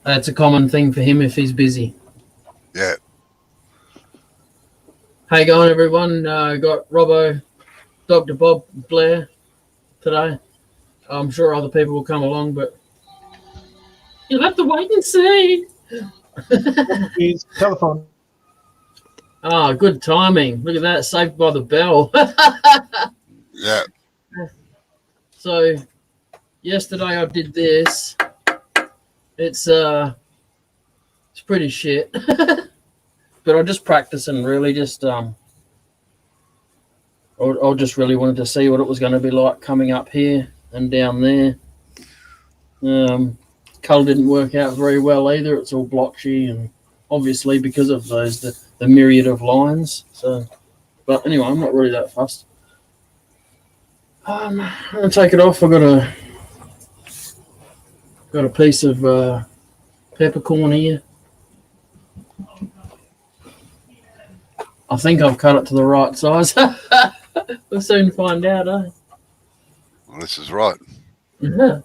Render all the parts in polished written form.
That's a common thing for him if he's busy. Yeah. How you going, everyone? Got Robbo, Dr. Bob, Blair today. I'm sure other people will come along, but you'll have to wait and see. He's telephone. Ah, good timing. Look at that, saved by the bell. Yeah. So yesterday I did this. It's pretty shit. But I just practicing really just I just really wanted to see what it was going to be like coming up here and down there. Colour didn't work out very well either. It's all blotchy, and obviously because of the myriad of lines. So, but anyway, I'm not really that fussed. I'm gonna take it off. I got a piece of peppercorn here. I think I've cut it to the right size. We'll soon find out, eh? Well, this is right. Yeah.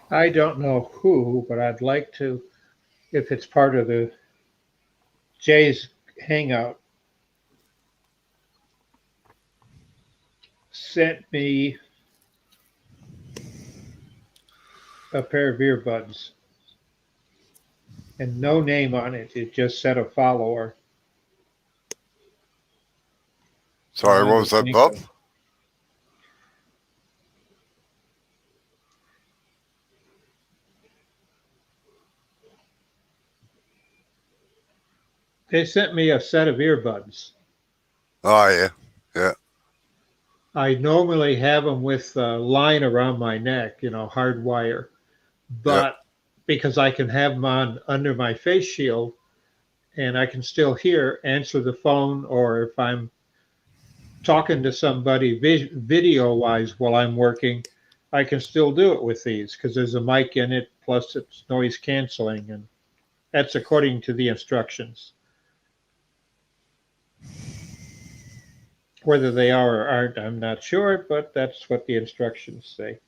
I don't know who, but I'd like to, if it's part of the Jay's Hangout, sent me a pair of earbuds and no name on it. It just said a follower. Sorry, what was that, Bob? They sent me a set of earbuds. Oh, yeah. Yeah. I normally have them with a line around my neck, hard wire. But because I can have them on under my face shield and I can still answer the phone, or if I'm talking to somebody video wise while I'm working, I can still do it with these because there's a mic in it, plus it's noise canceling, and that's according to the instructions. Whether they are or aren't, I'm not sure, but that's what the instructions say.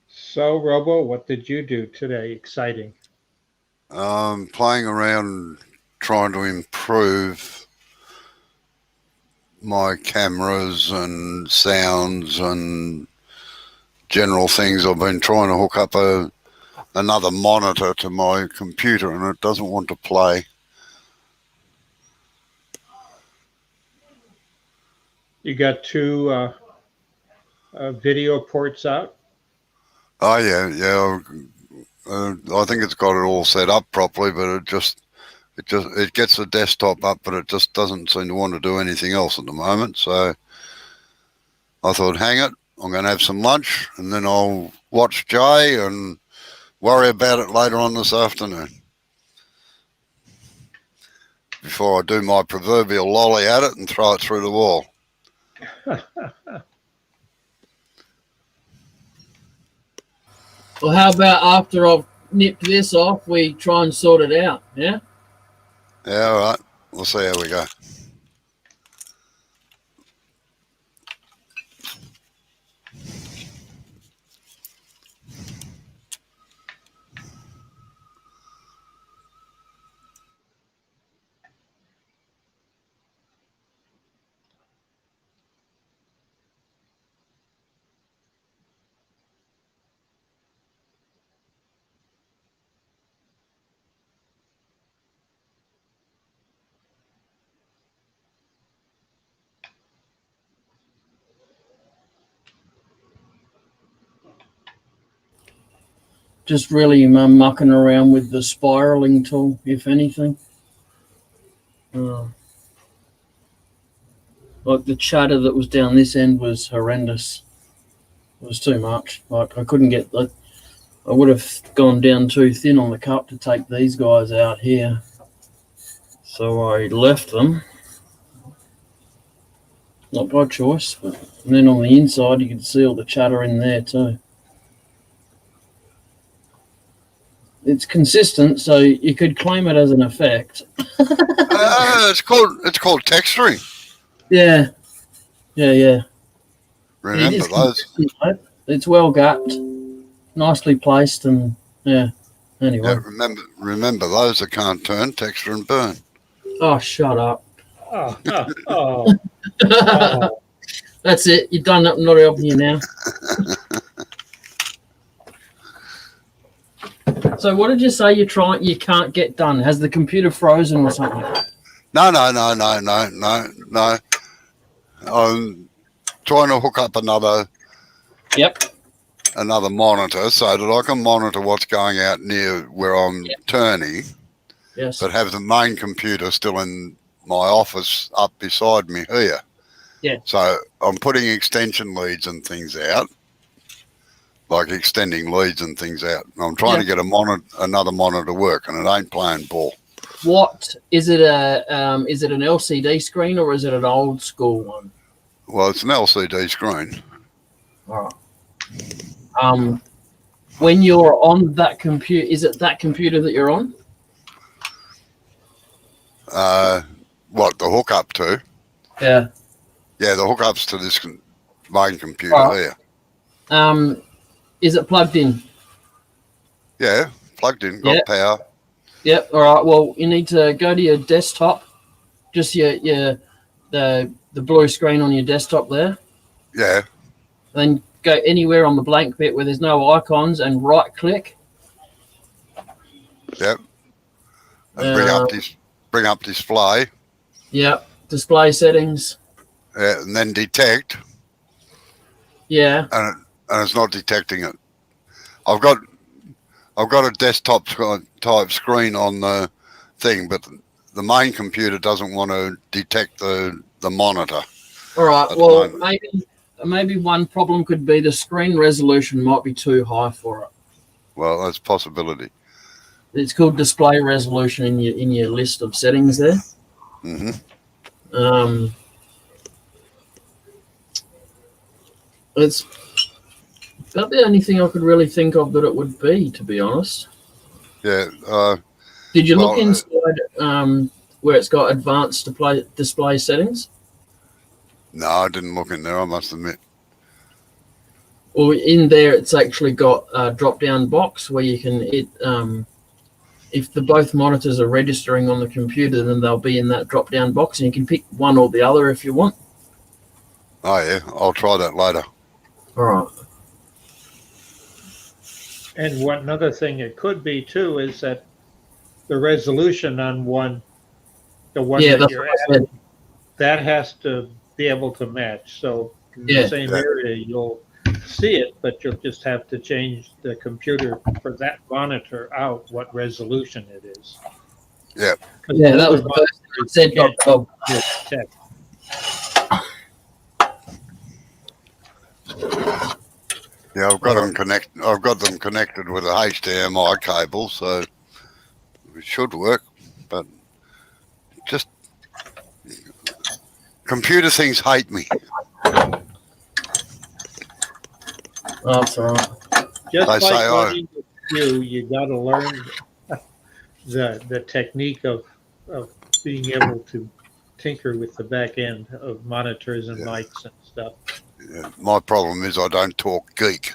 So, Robo, what did you do today? Exciting. Playing around trying to improve my cameras and sounds and general things. I've been trying to hook up another monitor to my computer and it doesn't want to play. You got two video ports out? Oh, yeah. I think it's got it all set up properly, but it gets the desktop up, but it just doesn't seem to want to do anything else at the moment. So I thought, hang it, I'm going to have some lunch and then I'll watch Jay and worry about it later on this afternoon before I do my proverbial lolly at it and throw it through the wall. Well, how about after I've nipped this off, we try and sort it out, yeah? Yeah, all right. We'll see how we go. Just really mucking around with the spiraling tool, if anything. Like the chatter that was down this end was horrendous. It was too much. Like I couldn't get the. I would have gone down too thin on the cup to take these guys out here. So I left them. Not by choice, but and then on the inside you can see all the chatter in there too. It's consistent, so you could claim it as an effect. It's called texturing. Yeah. Remember those? It's well gapped, nicely placed, and yeah. Anyway. Yeah, remember those that can't turn, texture and burn. Oh, shut up. Oh. That's it. You've done that. I'm not helping you now. So what did you say you can't get done? Has the computer frozen or something? No. I'm trying to hook up another monitor so that I can monitor what's going out near where I'm turning. Yes. But have the main computer still in my office up beside me here. Yeah. So I'm putting extension leads and things out. Like extending leads and things out. I'm trying to get another monitor to work, and it ain't playing ball. What is it? Is it an LCD screen or is it an old school one? Well, it's an LCD screen. All right. When you're on that computer, is it that computer that you're on? What the hookup to? Yeah. Yeah, the hookup's to this main computer here. Is it plugged in? Yeah, plugged in, got power. Yep. All right. Well, you need to go to your desktop, just the blue screen on your desktop there. Yeah. Then go anywhere on the blank bit where there's no icons and right click. Yep. And bring up display. Yep. Display settings. Yeah, and then detect. Yeah. And it's not detecting it. I've got a desktop type screen on the thing, but the main computer doesn't want to detect the monitor. All right. Well, maybe one problem could be the screen resolution might be too high for it. Well, that's a possibility. It's called display resolution in your list of settings there. Mm-hmm. It's about the only thing I could really think of that it would be, to be honest. Yeah. Did you look inside where it's got advanced display settings? No, I didn't look in there, I must admit. Well, in there, it's actually got a drop-down box where you can if both monitors are registering on the computer, then they'll be in that drop-down box, and you can pick one or the other if you want. Oh yeah, I'll try that later. All right. And another thing it could be too is that the resolution on the one that you're at, that has to be able to match. So in the same area, you'll see it, but you'll just have to change the computer for that monitor out what resolution it is. Yeah. Yeah, that was the first thing I said. Yeah, I've got them connected with a HDMI cable, so it should work. But just computer things hate me. Oh, that's all right. Just like learning you got to learn the technique of being able to tinker with the back end of monitors and mics and stuff. Yeah, my problem is I don't talk geek.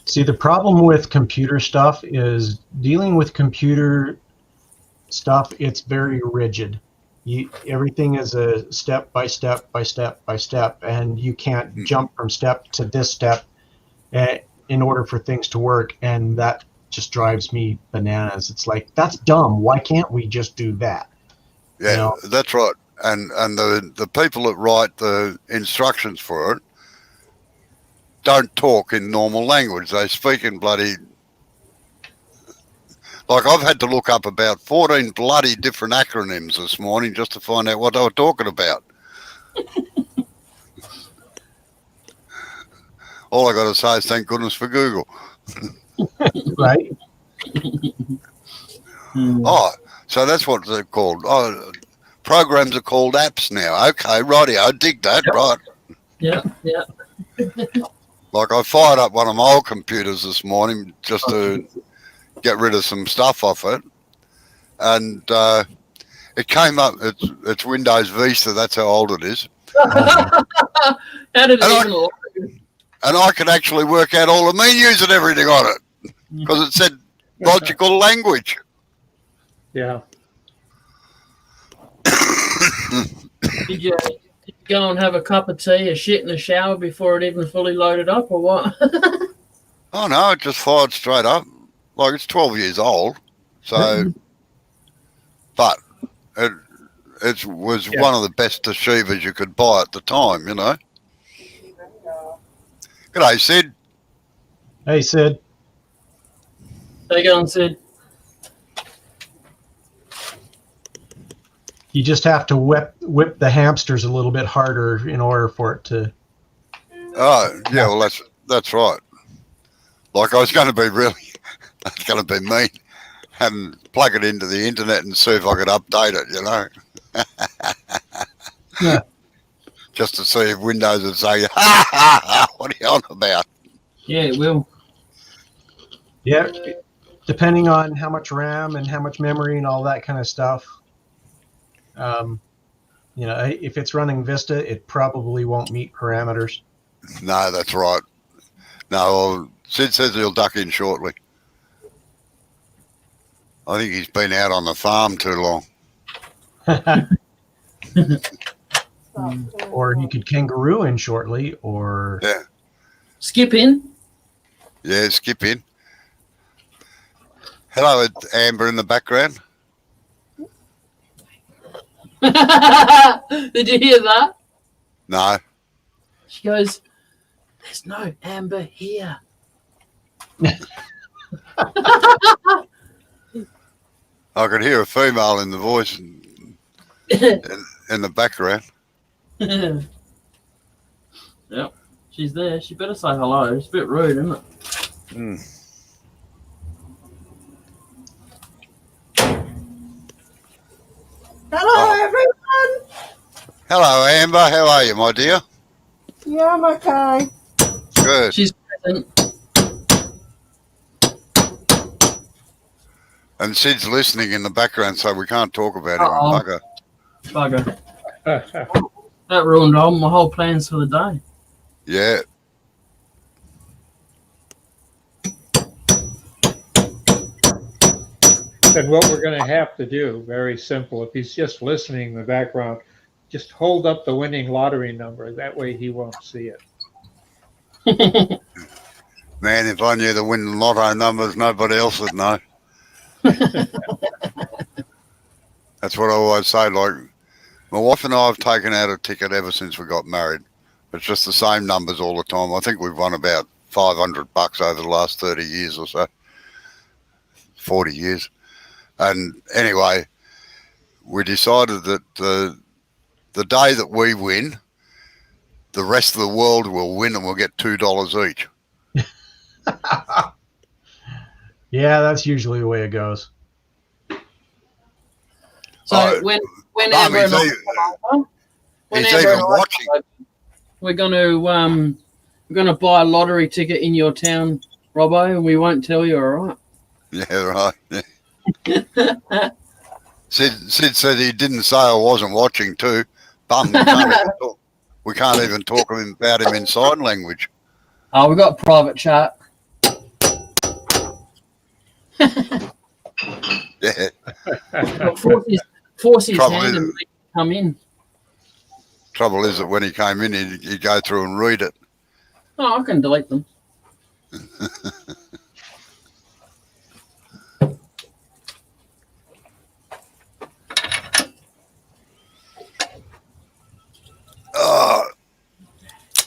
See, the problem with computer stuff is dealing with computer stuff, it's very rigid. Everything is a step by step by step by step, and you can't jump from step to this step in order for things to work, and that just drives me bananas. It's like, that's dumb. Why can't we just do that? Yeah, that's right. And the people that write the instructions for it don't talk in normal language. They speak in bloody... Like, I've had to look up about 14 bloody different acronyms this morning just to find out what they were talking about. All I got to say is thank goodness for Google. Right? Oh, so that's what they're called. Oh, programs are called apps now. Okay, righty, I dig that, right. Yeah. Like, I fired up one of my old computers this morning just to get rid of some stuff off it. And it came up, it's Windows Vista, that's how old it is. How did it even look? And I could actually work out all the menus and everything on it because it said logical language. Yeah. Did you go and have a cup of tea, a shit in the shower before it even fully loaded up, or what? Oh no, it just fired straight up. Like, it's 12 years old, so but it was one of the best Toshibas you could buy at the time, you know. G'day, Sid. Hey, Sid. How you going, Sid? You just have to whip the hamsters a little bit harder in order for it to. Oh yeah, well that's right. Like, I was going to be mean and plug it into the internet and see if I could update it, you know. Yeah. Just to see if Windows would say, ha ha ha, what are you on about? Yeah, it will. Yeah, depending on how much RAM and how much memory and all that kind of stuff. You know, if it's running Vista, it probably won't meet parameters. No, that's right. No, well, Sid says he'll duck in shortly. I think he's been out on the farm too long. Or he could kangaroo in shortly, or Yeah. Skip in. Yeah, skip in. Hello, it's Amber in the background. Did you hear that? No. She goes, "There's no Amber here." I could hear a female in the voice in the background. Yep, she's there. She better say hello. It's a bit rude, isn't it? Mm. Hello, everyone. Hello, Amber. How are you, my dear? Yeah, I'm okay. Good. She's present. And Sid's listening in the background, so we can't talk about him. Uh-oh. Bugger. Bugger. That ruined all my whole plans for the day. Yeah. And what we're going to have to do, very simple, if he's just listening in the background, just hold up the winning lottery number. That way he won't see it. Man, if I knew the winning lotto numbers, nobody else would know. That's what I always say. Like, my wife and I have taken out a ticket ever since we got married. It's just the same numbers all the time. I think we've won about $500 over the last 30 years or so. 40 years. And anyway, we decided that the day that we win, the rest of the world will win and we'll get $2 each. yeah, that's usually the way it goes. So whenever he's even watching. we're going to buy a lottery ticket in your town, Robbo, and we won't tell you, all right? Yeah, right. Yeah. Sid said he didn't say I wasn't watching too. Bum, we can't even talk about him in sign language. Oh, we've got private chat. Yeah. Force his Trouble hand is- and make him come in. Trouble is that when he came in, he'd go through and read it. Oh, I can delete them.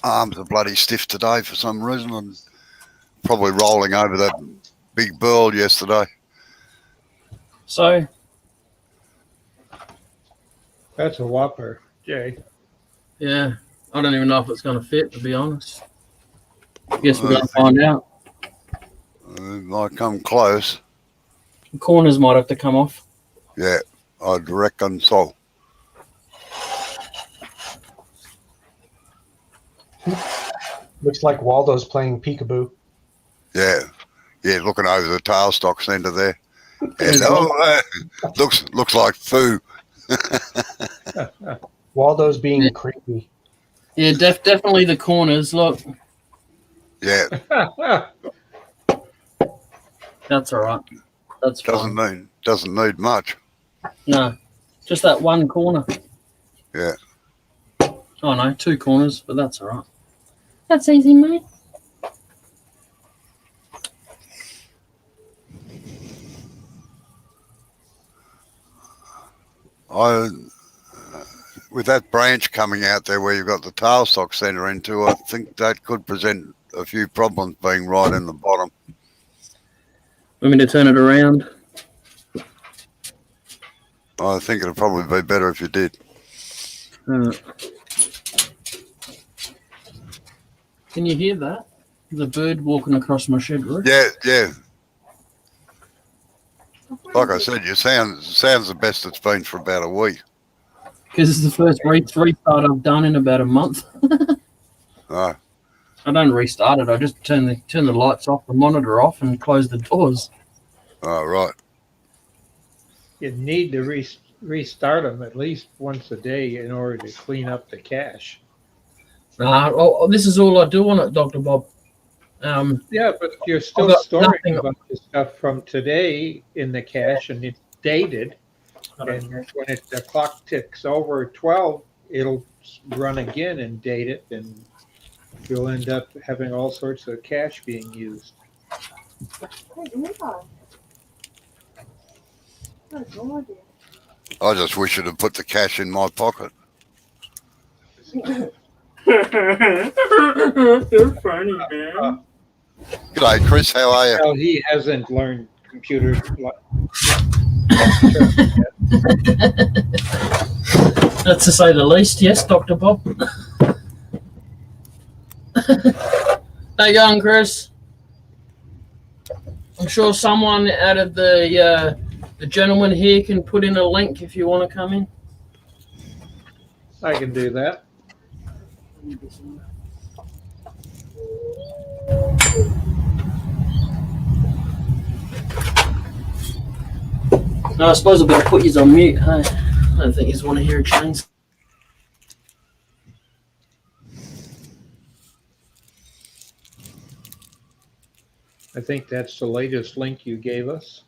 arms are bloody stiff today for some reason. I'm probably rolling over that big burl yesterday. So, That's a whopper, Jay. yeah, I don't even know if it's going to fit, to be honest. Guess we're I going to find out. It might come close. The corners might have to come off. Yeah, I'd reckon so. Looks like Waldo's playing peekaboo. Yeah, looking over the tailstock centre there. Hello, looks like foo. Waldo's being creepy. Yeah, definitely the corners. Look, Yeah, that's all right. That's fine. doesn't need much. No, just that one corner. Yeah. Oh no, 2 corners, but that's all right. That's easy, mate. With that branch coming out there where you've got the tailstock centre into, I think that could present a few problems being right in the bottom. Want me to turn it around? I think it'd probably be better if you did. Can you hear that? The bird walking across my shed roof. Yeah. Like I said, your sounds the best it's been for about a week. Because it's the first restart I've done in about a month. Oh, I don't restart it. I just turn the lights off, the monitor off, and close the doors. oh right. You need to restart them at least once a day in order to clean up the cache. This is all I do on it, Dr. Bob. Yeah, but you're still got storing nothing. a bunch of stuff from today in the cache, and it's dated. And when the clock ticks over 12, it'll run again and date it, and you'll end up having all sorts of cache being used. I just wish you'd have put the cash in my pocket. You're funny, man. G'day, Chris. How are you? Well, he hasn't learned computer. That's to say the least. Yes, Dr. Bob. How you going, Chris? I'm sure someone out of the gentleman here can put in a link if you want to come in. I can do that. No, I suppose I better put you on mute. Hey, I don't think you want to hear a change. I think that's the latest link you gave us.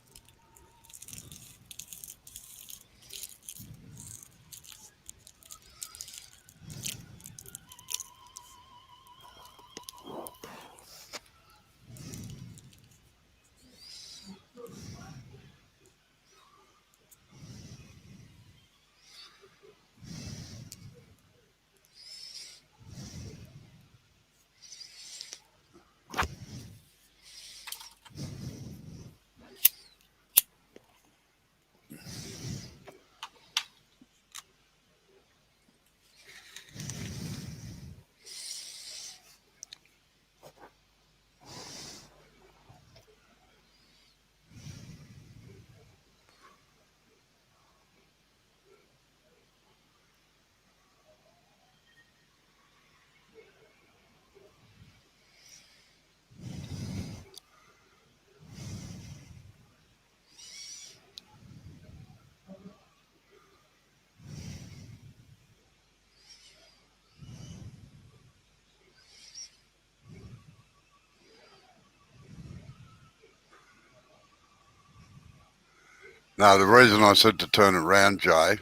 No, the reason I said to turn it round, Jay,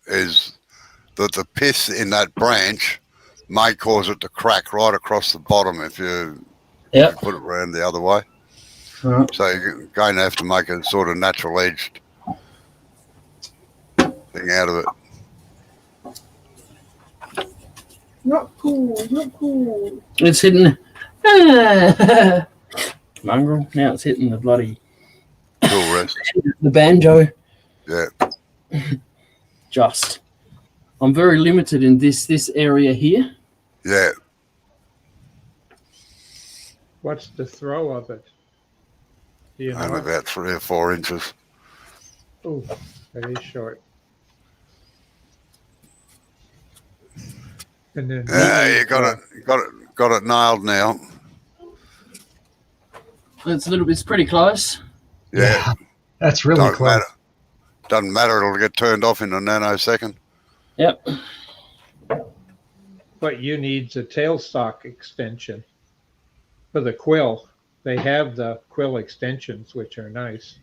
is that the pith in that branch may cause it to crack right across the bottom if you put it around the other way. Right. So you're going to have to make a sort of natural edged thing out of it. Not cool. Not cool. It's hitting mongrel. Now it's hitting the bloody Cool rest. the banjo. Yeah. Just. I'm very limited in this area here. Yeah. What's the throw of it? Do you Only know? about 3 or 4 inches. Oh, that is short. And then Yeah, you got it nailed now. It's pretty close. Yeah. That's really Don't close. matter. Doesn't matter. It'll get turned off in a nanosecond. Yep. What you need's a tailstock extension for the quill. They have the quill extensions, which are nice.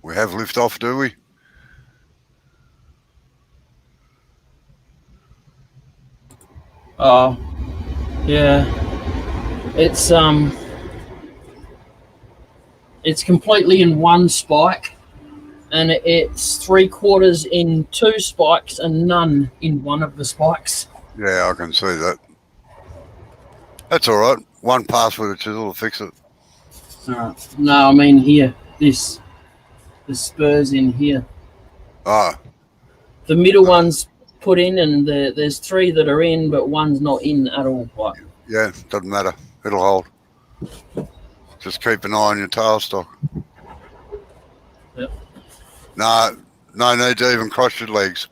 We have lift off, do we? Oh, yeah. It's completely in one spike, and it's 3/4 in 2 spikes and none in one of the spikes. Yeah, I can see that. That's all right. One pass with a chisel will fix it. No, I mean here. The spurs in here. Ah, The middle one's put in, and there's 3 that are in, but one's not in at all. Like, yeah, doesn't matter. It'll hold. Just keep an eye on your tailstock. Yep. No need to even cross your legs.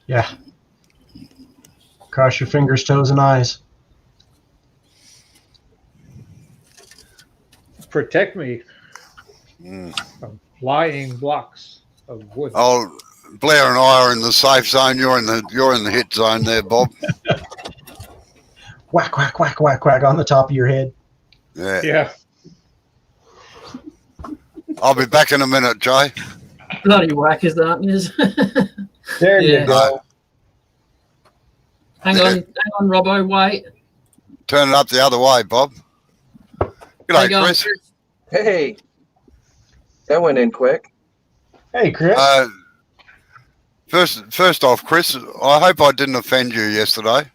Yeah. Cross your fingers, toes, and eyes. Protect me Mm. from flying blocks of wood. Oh, Blair and I are in the safe zone. You're in the hit zone there, Bob. Whack, whack, whack, whack, whack on the top of your head. Yeah. Yeah. I'll be back in a minute, Jay. bloody whackers, aren't you? There Yeah. you go. hang on, Robbo, wait. Turn it up the other way, Bob. How G'day, you going, Chris. Hey, that went in quick. Hey, Chris. First off, Chris, I hope I didn't offend you yesterday.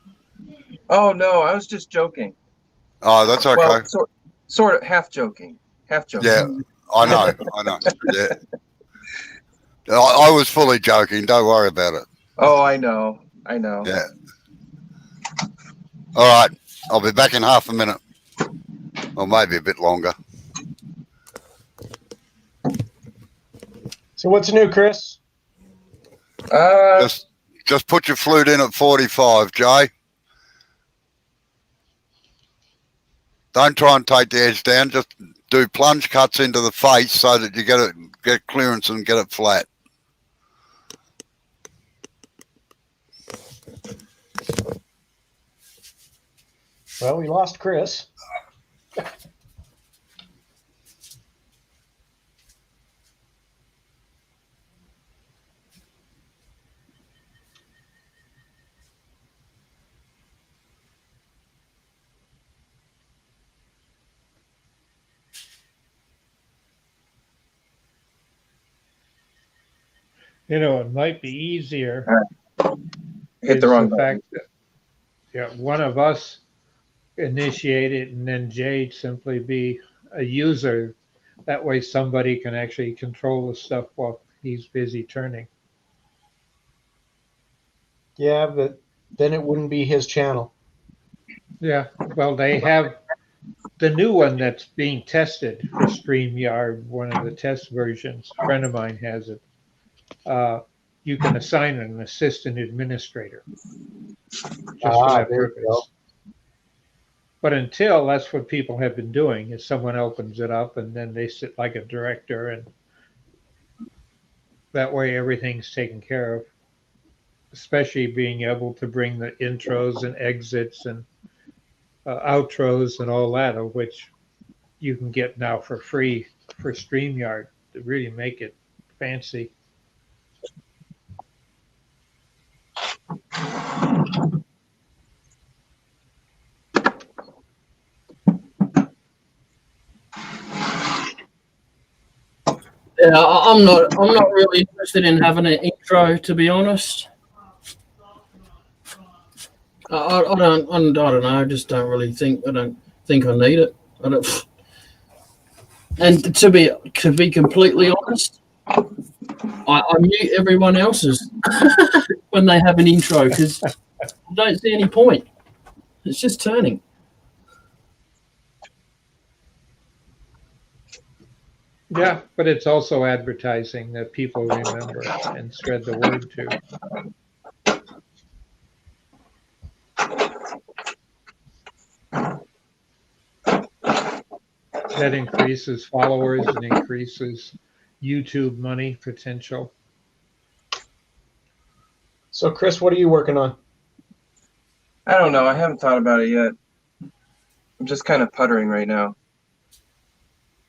Oh no, I was just joking. Oh, that's okay. Well, sort of half joking. Yeah, I know. Yeah, I was fully joking. Don't worry about it. Oh, I know. Yeah. All right, I'll be back in half a minute, or maybe a bit longer. So what's new, Chris? Just put your flute in at 45, Jay. Don't try and take the edge down. Just do plunge cuts into the face so that you get clearance and get it flat. Well, we lost Chris. You know, it might be easier. Hit is the wrong fact that one of us initiate it and then Jade simply be a user. That way somebody can actually control the stuff while he's busy turning. Yeah, but then it wouldn't be his channel. Yeah, well, they have the new one that's being tested for StreamYard, one of the test versions. A friend of mine has it. You can assign an assistant administrator just for that there you go. purpose. But until, that's what people have been doing, is someone opens it up and then they sit like a director, and that way everything's taken care of, especially being able to bring the intros and exits and outros and all that, of which you can get now for free for StreamYard to really make it fancy. Yeah, I'm not really interested in having an intro, to be honest. I don't know. I just don't really think. I don't think I need it. I don't. And to be completely honest, I mute everyone else's when they have an intro because I don't see any point. It's just turning. Yeah, but it's also advertising that people remember and spread the word to. That increases followers and increases YouTube money potential. So, Chris, what are you working on? I don't know. I haven't thought about it yet. I'm just kind of puttering right now.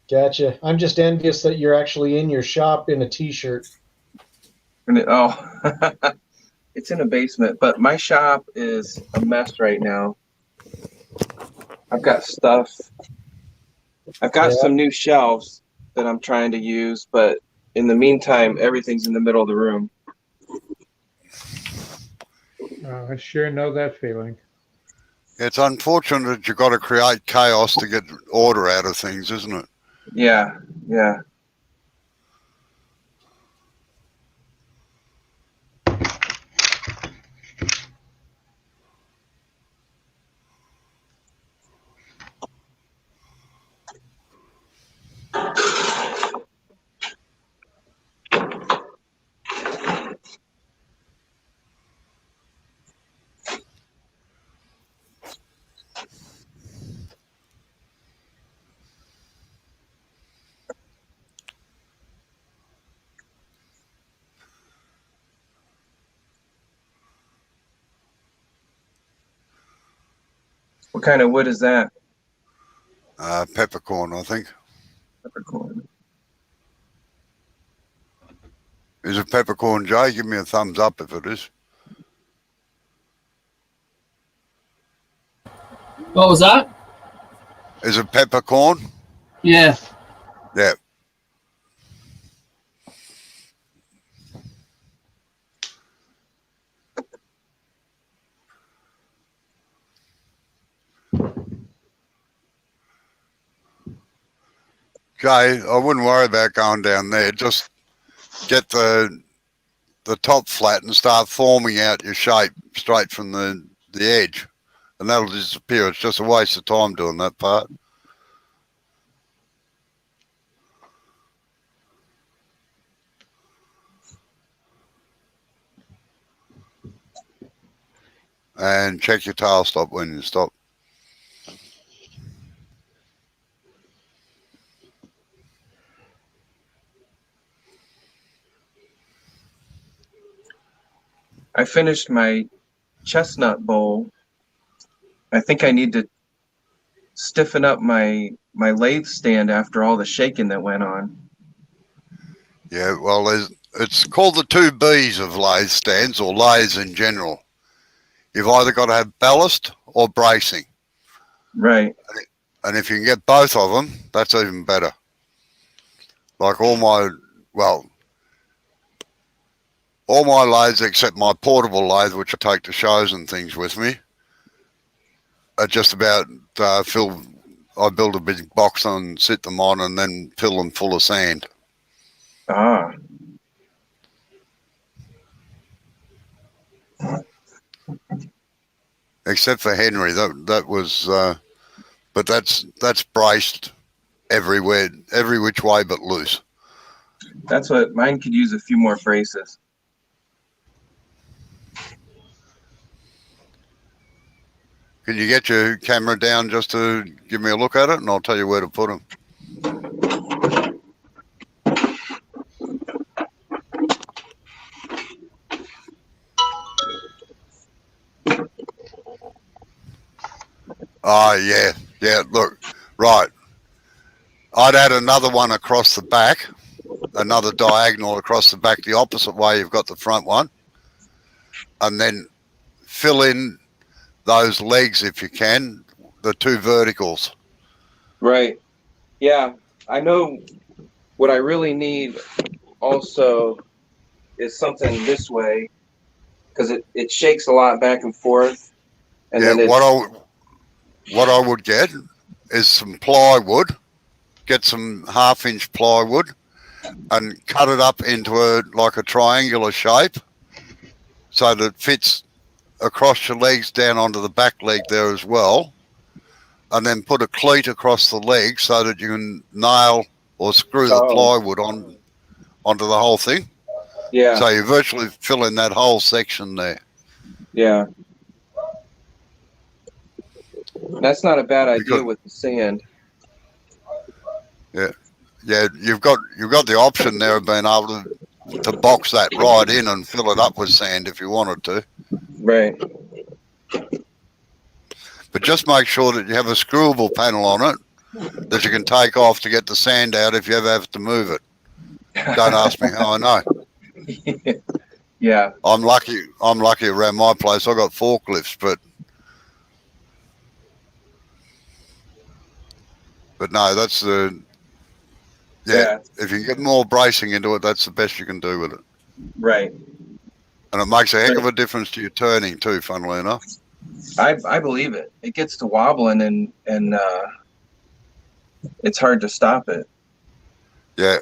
Gotcha. I'm just envious that you're actually in your shop in a t-shirt. Oh, it's in a basement, but my shop is a mess right now. I've got stuff. I've got some new shelves that I'm trying to use, but in the meantime, everything's in the middle of the room. I sure know that feeling. It's unfortunate that you've got to create chaos to get order out of things, isn't it? Yeah, yeah. What kind of wood is that? Peppercorn, I think. Peppercorn. Is it peppercorn, Jay? Give me a thumbs up if it is. What was that? Is it peppercorn? Yeah. Yeah. Jay, I wouldn't worry about going down there. Just get the top flat and start forming out your shape straight from the edge, and that'll disappear. It's just a waste of time doing that part. And check your tail stop when you stop. I finished my chestnut bowl. I think I need to stiffen up my lathe stand after all the shaking that went on. Yeah, well, it's called the 2 Bs of lathe stands, or lathes in general. You've either got to have ballast or bracing. Right. And if you can get both of them, that's even better. Like all my lathes except my portable lathe, which I take to shows and things with me, are just about filled. I build a big box and sit them on and then fill them full of sand. Ah. Except for Henry, that was, but that's braced everywhere, every which way but loose. That's what mine could use, a few more braces. Can you get your camera down just to give me a look at it, and I'll tell you where to put them? Oh, yeah. Yeah, look, right. I'd add another one across the back, another diagonal across the back, the opposite way you've got the front one, and then fill in those legs if you can, the two verticals. Right. Yeah. I know what I really need also is something this way because it shakes a lot back and forth. And Yeah, then it, what I would get is some plywood, get some 1/2 inch plywood and cut it up into like a triangular shape so that it fits across your legs down onto the back leg there as well. And then put a cleat across the leg so that you can nail or screw the plywood onto the whole thing. yeah. So you virtually fill in that whole section there. Yeah. That's not a bad idea with the sand. Yeah, yeah. You've got the option there of being able to box that right in and fill it up with sand if you wanted to. Right. But just make sure that you have a screwable panel on it that you can take off to get the sand out if you ever have to move it. Don't ask me how I know. Yeah. I'm lucky around my place. I've got forklifts, but no, that's the yeah. If you can get more bracing into it, that's the best you can do with it. Right. And it makes a heck of a difference to your turning too, funnily enough. I believe it. It gets to wobbling and it's hard to stop it. Yeah.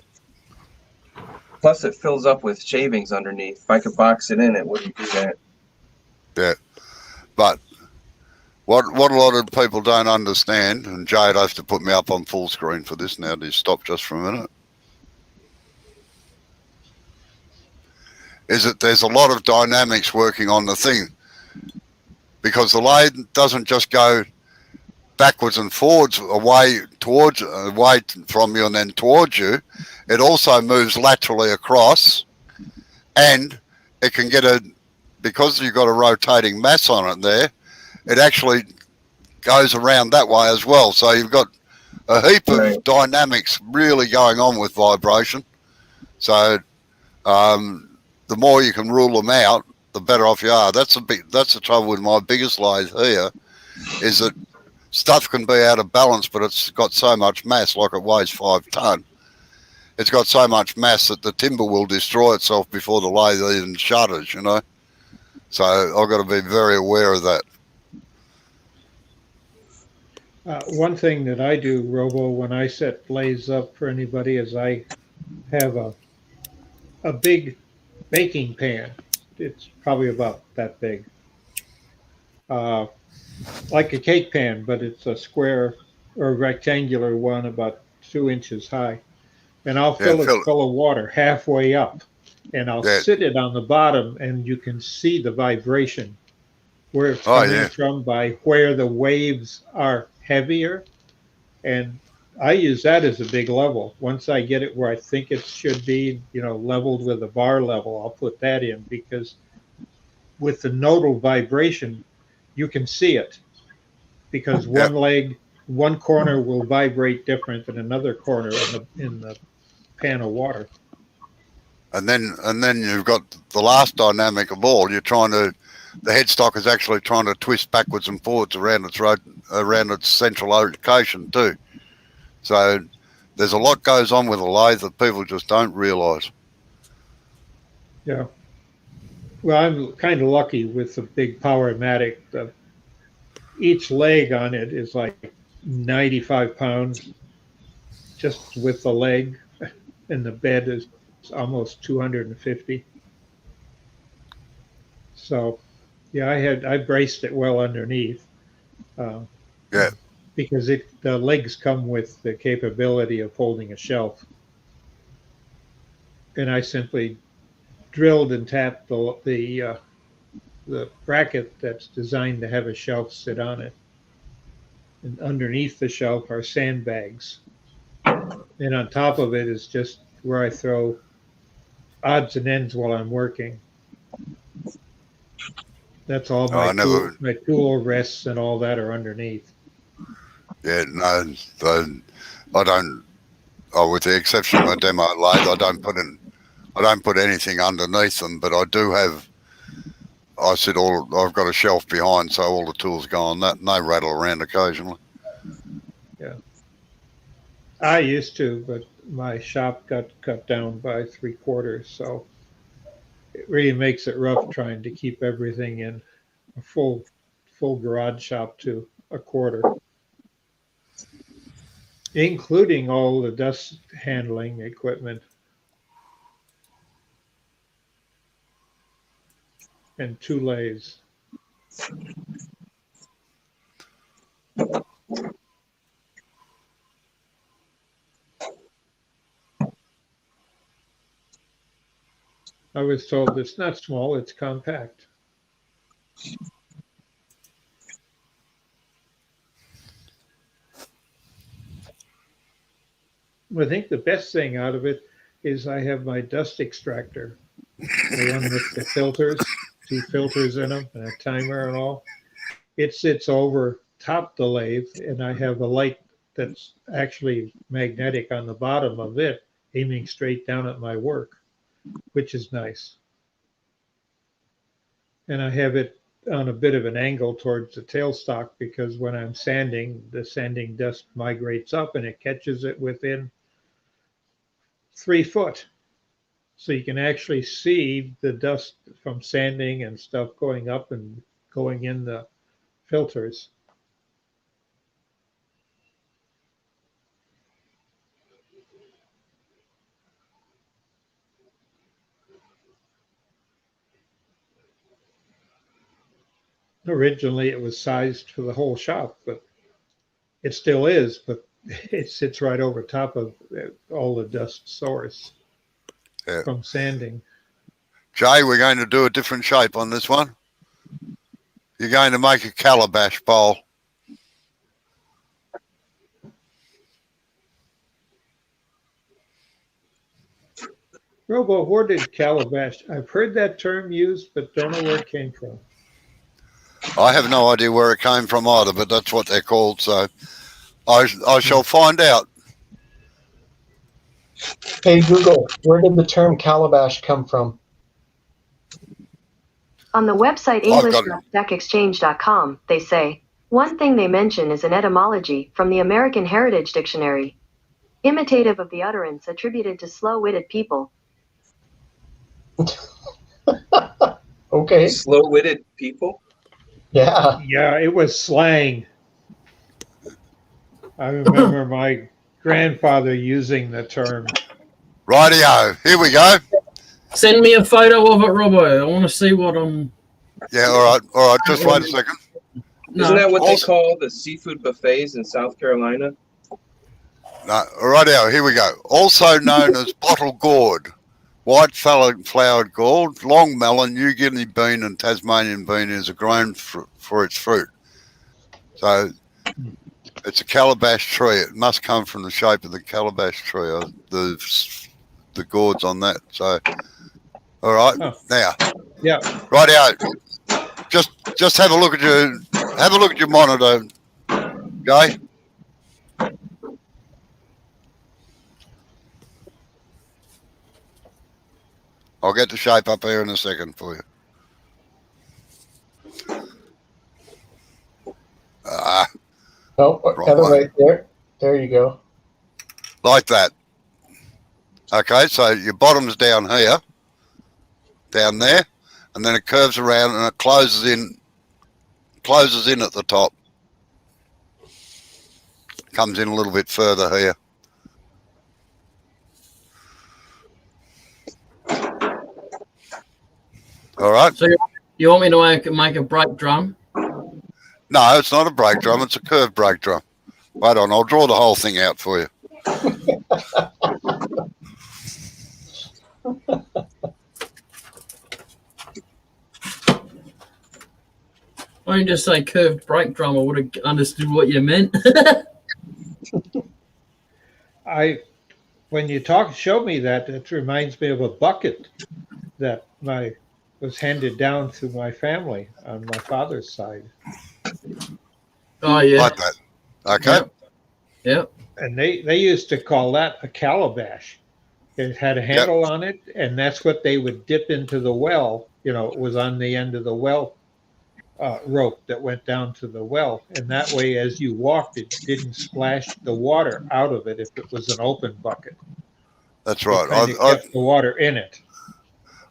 Plus, it fills up with shavings underneath. If I could box it in, it wouldn't do that. Yeah. But what a lot of people don't understand, and Jade has to put me up on full screen for this now. Do you stop just for a minute? Is that there's a lot of dynamics working on the thing. Because the lathe doesn't just go backwards and forwards away from you and then towards you. It also moves laterally across, and it can get because you've got a rotating mass on it there, it actually goes around that way as well. So you've got a heap of dynamics really going on with vibration. So the more you can rule them out, the better off you are. That's the trouble with my biggest lathe here, is that stuff can be out of balance, but it's got so much mass, like it weighs 5 ton. It's got so much mass that the timber will destroy itself before the lathe even shutters, you know. So I've got to be very aware of that. One thing that I do, Robo, when I set lathes up for anybody is I have a big baking pan. It's probably about that big. Like a cake pan, but it's a square or rectangular one about 2 inches high. And I'll fill it full of water halfway up. And I'll sit it on the bottom, and you can see the vibration where it's coming from by where the waves are heavier. And I use that as a big level. Once I get it where I think it should be, leveled with a bar level, I'll put that in, because with the nodal vibration, you can see it, because one corner will vibrate different than another corner in the pan of water. And then you've got the last dynamic of all. The headstock is actually trying to twist backwards and forwards around its central location too. So there's a lot goes on with a lathe that people just don't realise. Yeah. Well, I'm kind of lucky with the big Powermatic. Each leg on it is like 95 pounds just with the leg, and the bed is almost 250. So, yeah, I braced it well underneath. Because the legs come with the capability of holding a shelf. And I simply drilled and tapped the bracket that's designed to have a shelf sit on it. And underneath the shelf are sandbags. And on top of it is just where I throw odds and ends while I'm working. That's all my tool rests and all that are underneath. Yeah, no, I don't. Oh, with the exception of my demo lathe, I don't put anything underneath them. But I do have. I've got a shelf behind, so all the tools go on that, and they rattle around occasionally. I used to, but my shop got cut down by 3/4, so it really makes it rough trying to keep everything in a full garage shop to 1/4, including all the dust handling equipment and 2 lathes. I was told it's not small, it's compact. I think the best thing out of it is I have my dust extractor, the one with the filters, 2 filters in them and a timer and all. It sits over top the lathe, and I have a light that's actually magnetic on the bottom of it, aiming straight down at my work, which is nice. And I have it on a bit of an angle towards the tailstock because when I'm sanding, the sanding dust migrates up and it catches it within 3 foot. So you can actually see the dust from sanding and stuff going up and going in the filters. Originally, it was sized for the whole shop, but it still is, but it sits right over top of all the dust source from sanding. Jay, we're going to do a different shape on this one. You're going to make a calabash bowl. Robo, where did calabash? I've heard that term used, but don't know where it came from. I have no idea where it came from either, but that's what they're called. So I shall find out. Hey Google, where did the term calabash come from? On the website english.stackexchange.com, they say, one thing they mention is an etymology from the American Heritage Dictionary, imitative of the utterance attributed to slow-witted people. Okay. Slow-witted people? Yeah. Yeah, it was slang. I remember my grandfather using the term. Rightio, here we go. Send me a photo of it, Robbo. I want to see what I'm. Yeah, all right. Just wait a second. No. Isn't that what they call the seafood buffets in South Carolina? No, rightio, here we go. Also known as bottle gourd, white flowered gourd, long melon, New Guinea bean, and Tasmanian bean is grown for its fruit. So it's a calabash tree. It must come from the shape of the calabash tree. The gourds on that. So, all right, now, Yeah, rightio. Just have a look at your monitor, Jay. I'll get the shape up here in a second for you. Oh, other right there. There you go. Like that. Okay, so your bottom's down here, down there, and then it curves around and it closes in at the top. Comes in a little bit further here. All right. So you want me to make a brake drum? No, it's not a brake drum. It's a curved brake drum. Wait on, I'll draw the whole thing out for you. Why don't you just say curved brake drum? I would have understood what you meant. When you show me that, it reminds me of a bucket that was handed down to my family on my father's side. Oh yeah. Like that. Okay. Yep. Yep. And they used to call that a calabash. It had a handle on it, and that's what they would dip into the well. It was on the end of the well rope that went down to the well. And that way, as you walked, it didn't splash the water out of it if it was an open bucket. That's It right. kind of kept the water in it.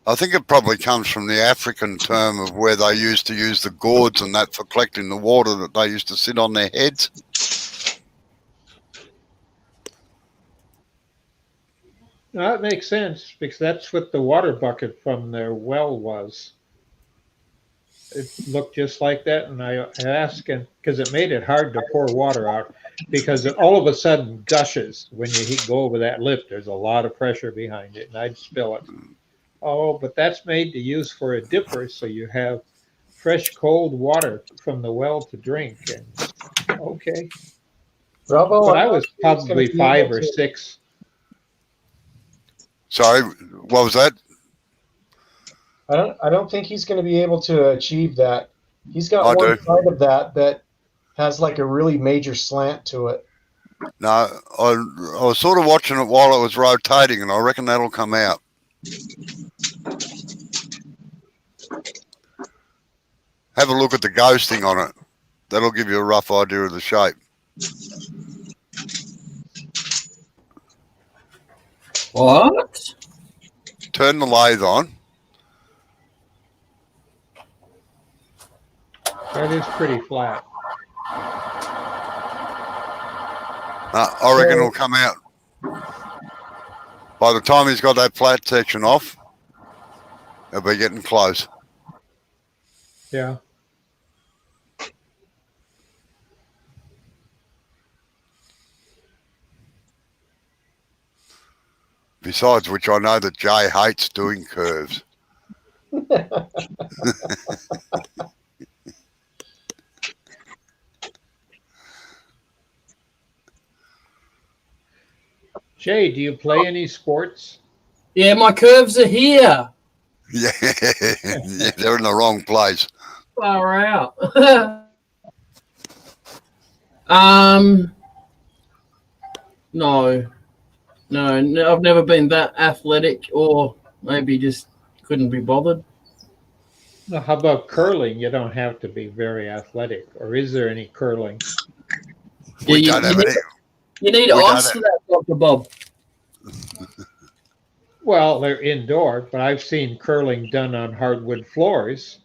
I think it probably comes from the African term of where they used to use the gourds and that for collecting the water that they used to sit on their heads. Now, that makes sense because that's what the water bucket from their well was. It looked just like that, and I asked, because it made it hard to pour water out, because it all of a sudden gushes when you go over that lip. There's a lot of pressure behind it, and I'd spill it. Oh, but that's made to use for a dipper, so you have fresh, cold water from the well to drink. And okay, Bravo. but I was probably 5 or 6. Sorry, what was that? I don't think he's going to be able to achieve that. He's got I one do. side of that has like a really major slant to it. No, I was sort of watching it while it was rotating, and I reckon that'll come out. Have a look at the ghosting on it. That'll give you a rough idea of the shape. What? Turn the lathe on. That is pretty flat. I reckon it'll come out. By the time he's got that flat section off, he'll be getting close. Yeah. Besides which, I know that Jay hates doing curves. Jay, do you play any sports? Yeah, my curves are here. Yeah, yeah, they're in the wrong place. Far out. No, I've never been that athletic, or maybe just couldn't be bothered. Now, how about curling? You don't have to be very athletic, or is there any curling? We Yeah, don't have any. You need we don't ice for that, Dr. Bob. Well, they're indoor, but I've seen curling done on hardwood floors,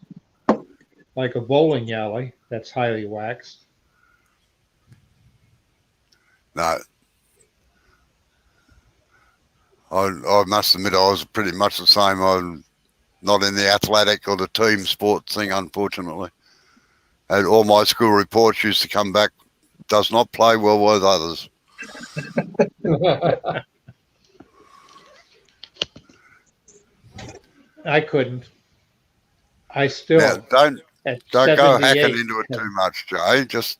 like a bowling alley that's highly waxed. No. I must admit I was pretty much the same. I'm not in the athletic or the team sport thing, unfortunately. And all my school reports used to come back, does not play well with others. I couldn't. I still. Now, don't go hacking into it too much, Jay. Just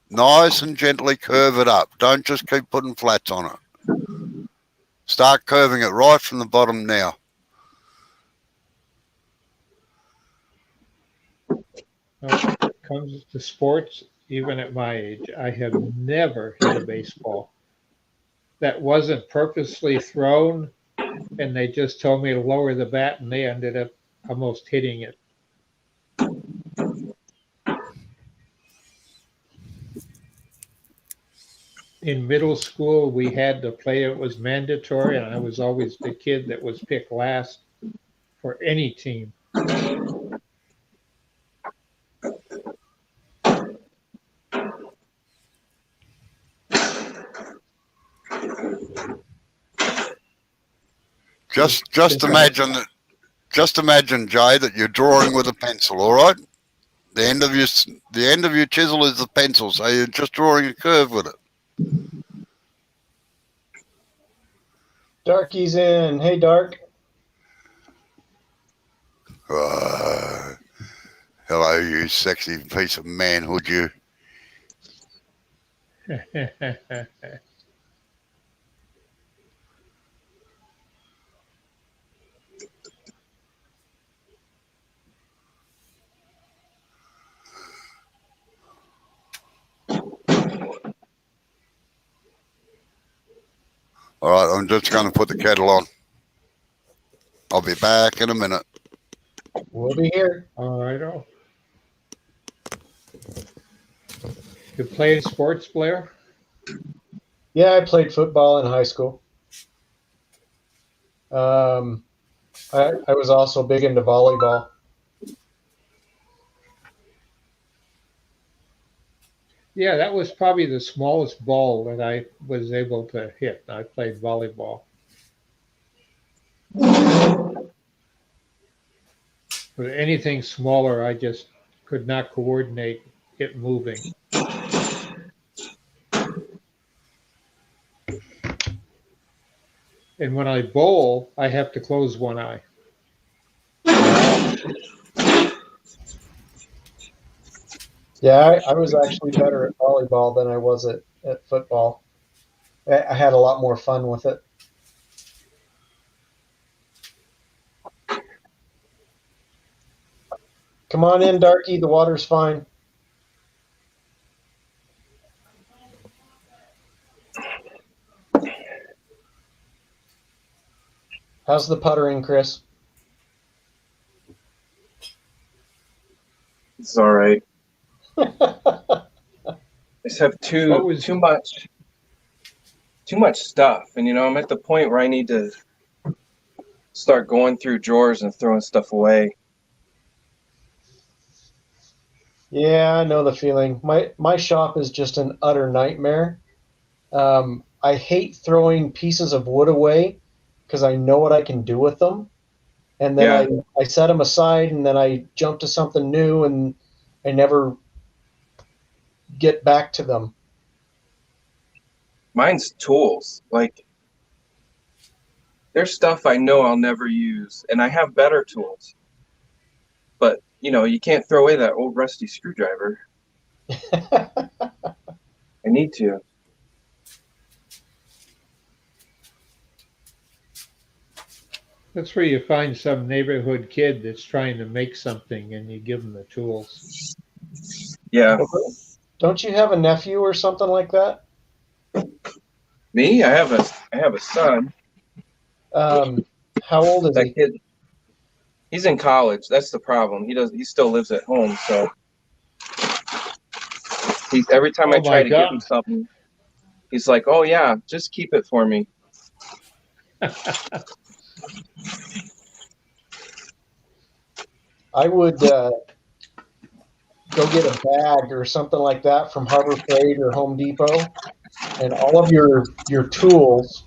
nice and gently curve it up. Don't just keep putting flats on it. Start curving it right from the bottom now. When it comes to sports, even at my age, I have never hit a baseball that wasn't purposely thrown, and they just told me to lower the bat, and they ended up almost hitting it. In middle school, we had to play. It was mandatory, and I was always the kid that was picked last for any team. Just imagine that. Just imagine, Jay, that you're drawing with a pencil. All right. The end of your chisel is the pencil, so you're just drawing a curve with it. Darky's in. Hey, Dark. Hello, you sexy piece of manhood, you. All right, I'm just going to put the kettle on. I'll be back in a minute. We'll be here. All right. Oh. You play sports, Blair? Yeah, I played football in high school. I was also big into volleyball. Yeah, that was probably the smallest ball that I was able to hit. I played volleyball. But anything smaller, I just could not coordinate it moving. And when I bowl, I have to close one eye. Yeah, I was actually better at volleyball than I was at football. I had a lot more fun with it. Come on in, Darky. The water's fine. How's the puttering, Chris? It's all right. I just have too much stuff, and I'm at the point where I need to start going through drawers and throwing stuff away. Yeah, I know the feeling. My shop is just an utter nightmare. I hate throwing pieces of wood away because I know what I can do with them. And then I set them aside, and then I jump to something new, and I never get back to them. Mine's tools. Like, there's stuff I know I'll never use, and I have better tools. But, you can't throw away that old rusty screwdriver. I need to. That's where you find some neighborhood kid that's trying to make something and you give them the tools. Yeah. Don't you have a nephew or something like that? Me? I have a son. How old is that he? Kid, he's in college. That's the problem. He still lives at home, so every time I try to give him something, he's like, "Oh yeah, just keep it for me." I would go get a bag or something like that from Harbor Freight or Home Depot, and all of your tools,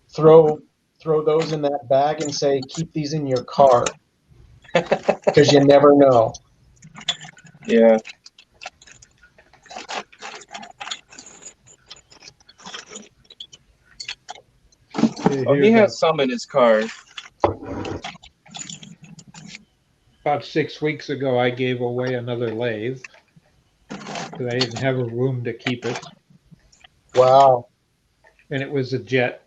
throw those in that bag and say, keep these in your car, because you never know. Yeah. Oh, he has some in his car. About 6 weeks ago, I gave away another lathe because I didn't have a room to keep it. Wow. And it was a jet.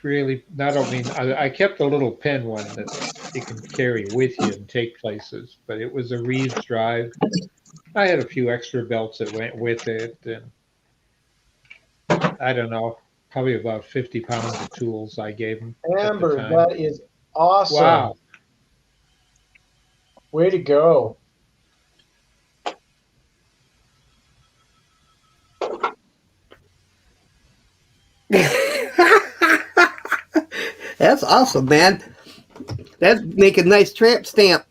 Really, I kept a little pen one that you can carry with you and take places, but it was a Reeves drive. I had a few extra belts that went with it, and I don't know, probably about 50 pounds of tools I gave him. Amber, that is awesome. Wow. Way to go. That's awesome, man. That'd make a nice tramp stamp.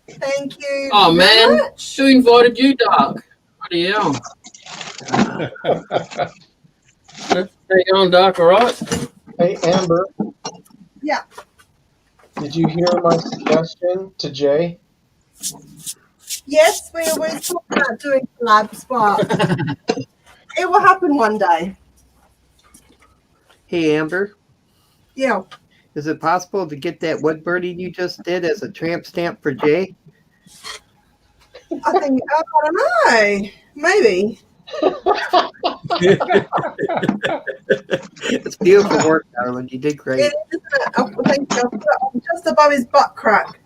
Thank you. Oh man, who invited you, Dark? Bloody hell. How you going, Dark? All right? Hey, Amber. Yeah. Did you hear my suggestion to Jay? Yes, we always talk about doing collabs, but it will happen one day. Hey, Amber. Yeah. Is it possible to get that wood birdie you just did as a tramp stamp for Jay? I think, I don't know, maybe. It's beautiful work, darling. You did great. It is, isn't it? I think I'll put it on just above his butt crack.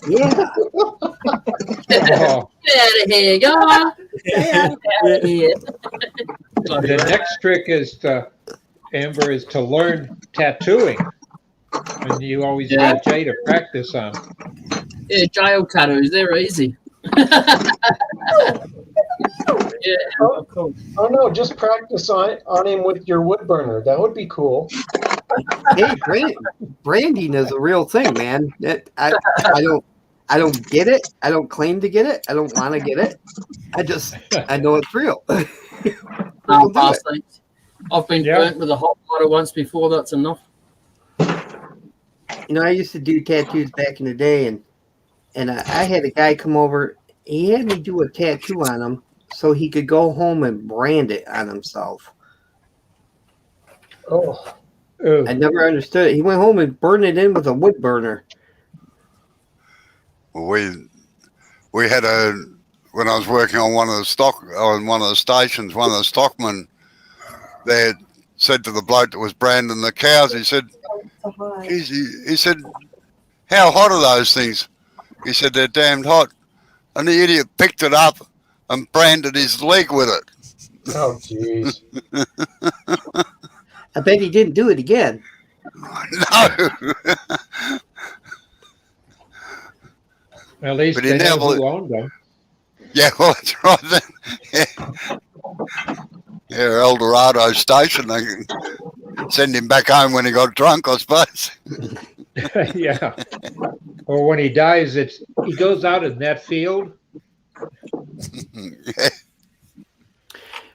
Yeah. Get out of here, go on. Yeah. Get out of here. The next trick is Amber, is to learn tattooing. And you always got Jay to practice on. Yeah, jail tattoos, they're easy. Yeah, cool. Oh no, just practice on him with your wood burner. That would be cool. Hey, branding is a real thing, man. I don't get it. I don't claim to get it. I don't want to get it. I know it's real. I've been burnt with a hot lighter once before. That's enough. You know, I used to do tattoos back in the day, and I had a guy come over. He had me do a tattoo on him so he could go home and brand it on himself. Oh. I never understood it. He went home and burned it in with a wood burner. Well, we had when I was working on one of the stations, one of the stockmen there said to the bloke that was branding the cows, he said, he said, how hot are those things? He said, they're damned hot. And the idiot picked it up and branded his leg with it. Oh, jeez. I bet he didn't do it again. No. At least they know who owned them. Yeah, well, that's right then. Yeah, El Dorado station. They can send him back home when he got drunk, I suppose. Yeah. Or when he dies, he goes out in that field. Yeah.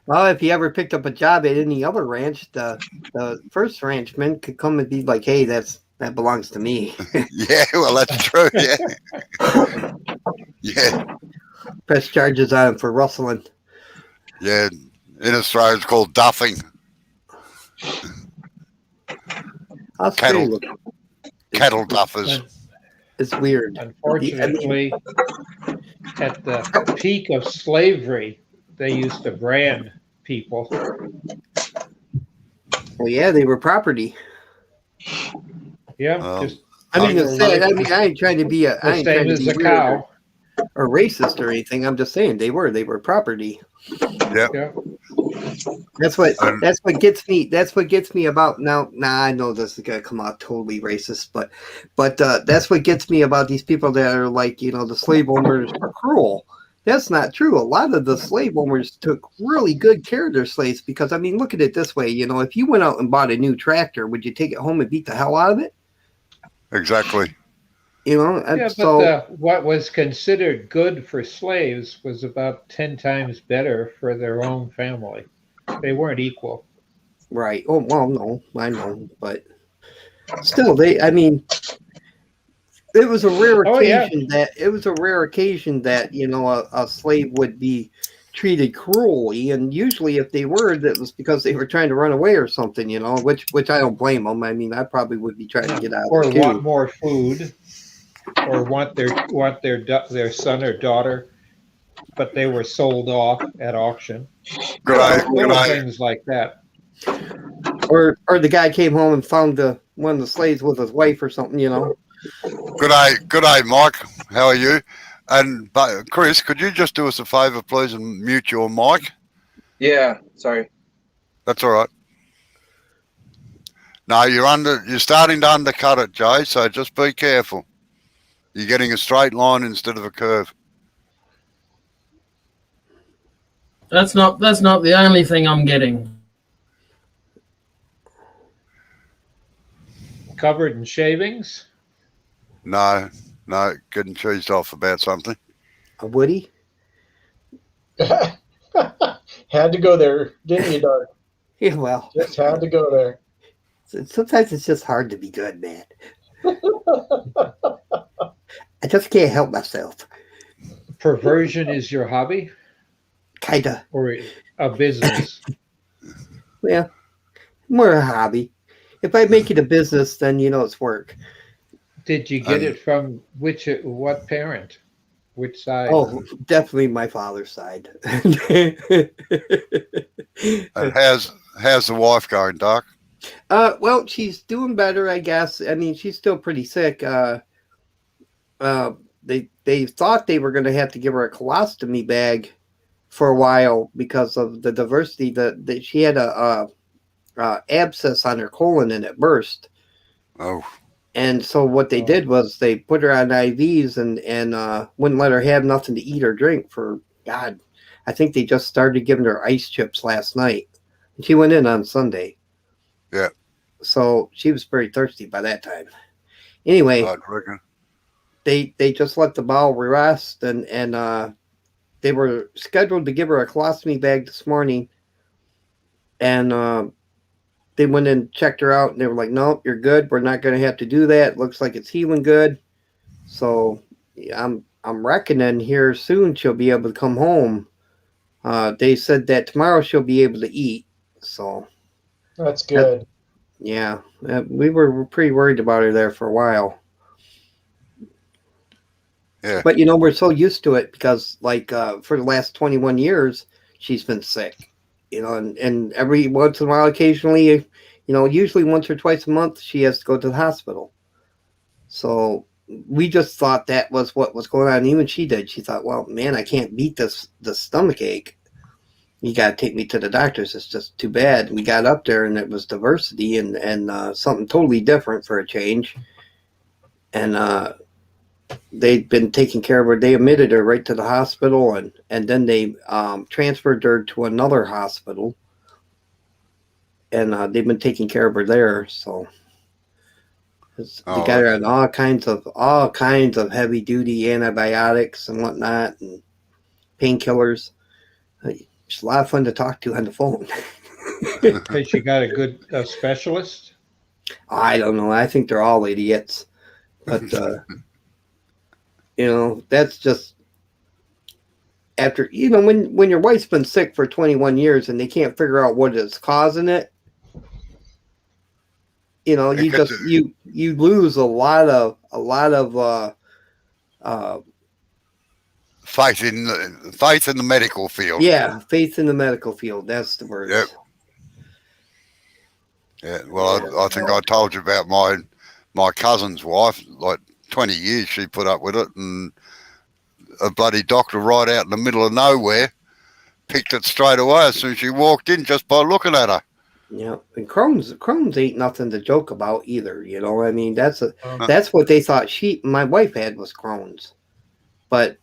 Well, if he ever picked up a job at any other ranch, the first ranchman could come and be like, "Hey, that belongs to me." Yeah, well, that's true. Yeah, yeah. Press charges on him for rustling. Yeah, in Australia, it's called duffing. Cattle duffers. It's weird. Unfortunately, at the peak of slavery, they used to brand people. Well, yeah, they were property. Yeah, I ain't trying to be a same as a cow or racist or anything. I'm just saying they were property. Yeah. That's what gets me. That's what gets me about now. I know this is gonna come out totally racist, but that's what gets me about these people that are like, the slave owners are cruel. That's not true. A lot of the slave owners took really good care of their slaves because, I mean, look at it this way. If you went out and bought a new tractor, would you take it home and beat the hell out of it? Exactly. But what was considered good for slaves was about 10 times better for their own family. They weren't equal. Right. Oh, well, no, I know, but still, it was a rare occasion that a slave would be treated cruelly, and usually if they were, that was because they were trying to run away or something, which I don't blame them. I mean, I probably would be trying to get out, or want more food, or want their son or daughter, but they were sold off at auction. Things like that. Or the guy came home and found one of the slaves with his wife or something, Good day, Mike. How are you? And Chris, could you just do us a favour, please, and mute your mic? Yeah, sorry. That's all right. No, you're starting to undercut it, Jay. So just be careful. You're getting a straight line instead of a curve. That's not the only thing I'm getting. Covered in shavings? No, getting cheesed off about something. A Woody? Had to go there, didn't you, Doug? Yeah, well. Just had to go there. Sometimes it's just hard to be good, man. I just can't help myself. Perversion is your hobby? Kinda. Or a business? Well, more a hobby. If I make it a business, then it's work. Did you get it from what parent? Which side? Oh, definitely my father's side. And how's the wife going, Doc? Well, she's doing better, I guess. I mean, she's still pretty sick. They thought they were going to have to give her a colostomy bag for a while because of the diversity. That she had a abscess on her colon and it burst. Oh, And so what they did was they put her on IVs and wouldn't let her have nothing to eat or drink for, God, I think they just started giving her ice chips last night. And she went in on Sunday. yeah. So she was pretty thirsty by that time. Anyway, I'd reckon. they just let the bowel rest and they were scheduled to give her a colostomy bag this morning. And they went and checked her out and they were like, nope, you're good. We're not going to have to do that. Looks like it's healing good. So I'm reckoning here soon she'll be able to come home. They said that tomorrow she'll be able to eat. So That's good. yeah, we were pretty worried about her there for a while. Yeah. But, we're so used to it because, like, for the last 21 years, she's been sick. And every once in a while, occasionally, usually once or twice a month, she has to go to the hospital. So we just thought that was what was going on. Even she did. She thought, well, man, I can't beat the stomach ache. You got to take me to the doctors. It's just too bad. We got up there and it was diversity and something totally different for a change. And they'd been taking care of her. They admitted her right to the hospital and then they transferred her to another hospital. And they've been taking care of her there. So they got her on all kinds of heavy duty antibiotics and whatnot and painkillers. It's a lot of fun to talk to on the phone. Has she got a good specialist? I don't know. I think they're all idiots. But, that's just after, when your wife's been sick for 21 years and they can't figure out what is causing it, you lose a lot of faith in the medical field. Yeah, faith in the medical field. That's the word. Yep. Yeah. Well, I think I told you about my cousin's wife. Like 20 years she put up with it, and a bloody doctor right out in the middle of nowhere picked it straight away as soon as she walked in just by looking at her. Yeah, and Crohn's ain't nothing to joke about either. I mean, that's what they thought my wife had was Crohn's, but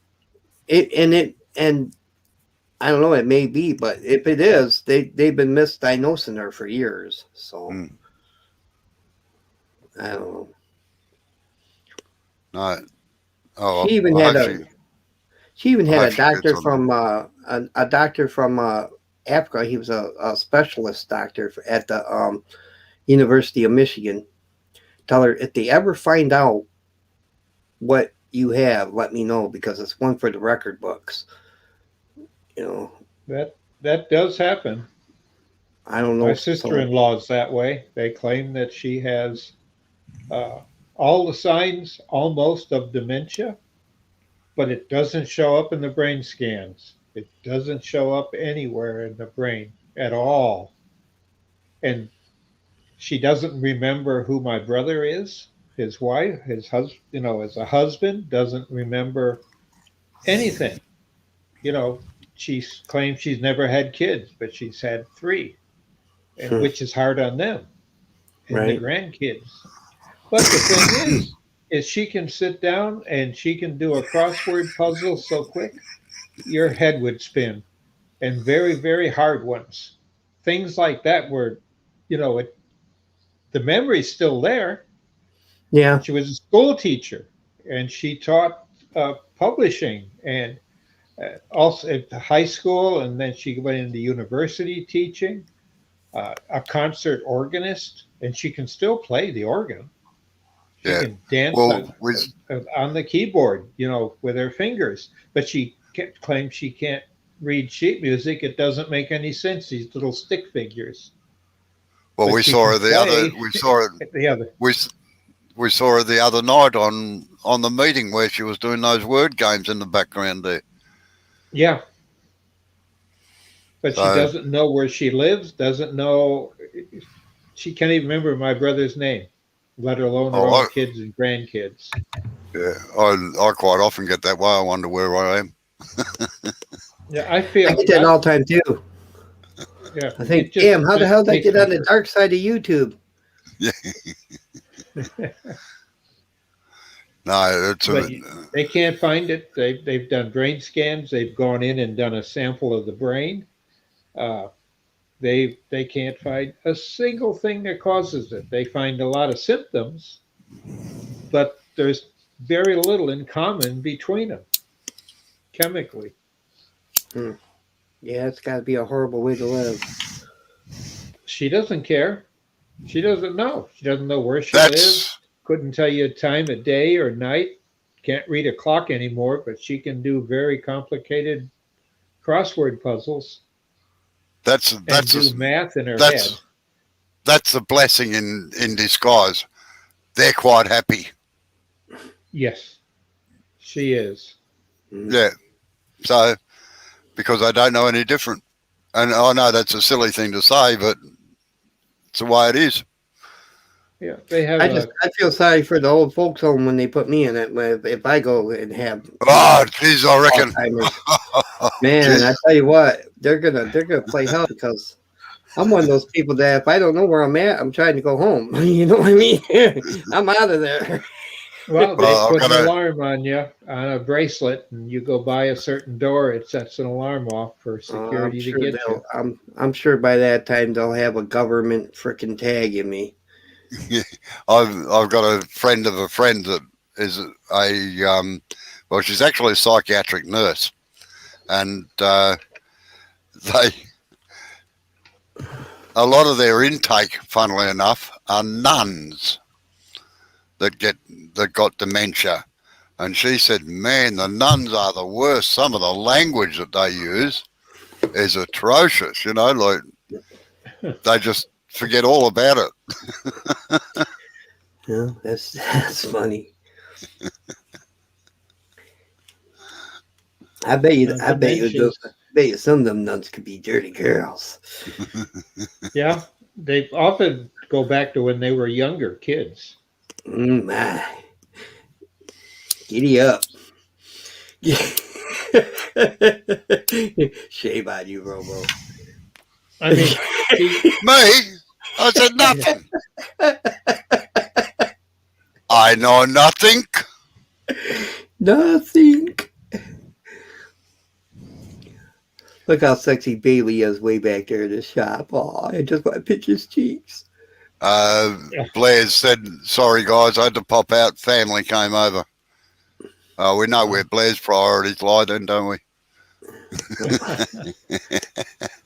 and I don't know, it may be, but if it is, they've been misdiagnosing her for years. So I don't know. No. Oh, she even had a doctor from a doctor from Africa. He was a specialist doctor at the University of Michigan. Tell her if they ever find out what you have, let me know because it's one for the record books. That does happen. I don't know. My sister-in-law is that way. They claim that she has all the signs almost of dementia, but it doesn't show up in the brain scans. It doesn't show up anywhere in the brain at all. And she doesn't remember who my brother is, his wife, his husband, as a husband, doesn't remember anything. She claims she's never had kids, but she's had 3, and which is hard on them and the grandkids. But the thing is she can sit down and she can do a crossword puzzle so quick, your head would spin, and very, very hard ones. Things like that where, the memory's still there. Yeah. She was a school teacher and she taught publishing and also at the high school, and then she went into university teaching, a concert organist, and she can still play the organ. She can dance on the keyboard, with her fingers, but she claims she can't read sheet music. It doesn't make any sense, these little stick figures. Well, we saw her the other night on the meeting where she was doing those word games in the background there. Yeah. But she doesn't know where she lives, doesn't know. She can't even remember my brother's name, let alone her own kids and grandkids. Yeah, I quite often get that way. I wonder where I am. Yeah, I feel I get that all the time too. Yeah, I think, damn, how the hell did I get on the dark side of YouTube? Yeah. No, it's But they can't find it. They've done brain scans. They've gone in and done a sample of the brain. They can't find a single thing that causes it. They find a lot of symptoms, but there's very little in common between them chemically. Yeah, it's got to be a horrible way to live. She doesn't care. She doesn't know. She doesn't know where she lives. Couldn't tell you a time of day or night. Can't read a clock anymore, but she can do very complicated crossword puzzles. That's do math in her head. That's a blessing in disguise. They're quite happy. Yes, she is. Yeah. So, because I don't know any different. And I know that's a silly thing to say, but it's the way it is. Yeah, they have. I feel sorry for the old folks home when they put me in it. If I go and have. Oh, geez, I reckon. Man, I tell you what, they're gonna play hell because I'm one of those people that if I don't know where I'm at, I'm trying to go home. You know what I mean? I'm out of there. Well, they put an alarm on you on a bracelet, and you go by a certain door, it sets an alarm off for security to get you. I'm sure by that time they'll have a government freaking tag in me. Yeah, I've got a friend of a friend that is well, she's actually a psychiatric nurse, and a lot of their intake, funnily enough, are nuns that got dementia, and she said, "Man, the nuns are the worst. Some of the language that they use is atrocious. You know, like they just forget all about it." Yeah, that's funny. I bet you some of them nuns could be dirty girls. Yeah, they often go back to when they were younger kids. My. Giddy up. Shame on you, Robo. I mean, me? I said nothing. I know nothing. Nothing. Look how sexy Bailey is way back there in the shop. Oh, I just want to pinch his cheeks. Blair said, "Sorry, guys, I had to pop out. Family came over." We know where Blair's priorities lie then, don't we? I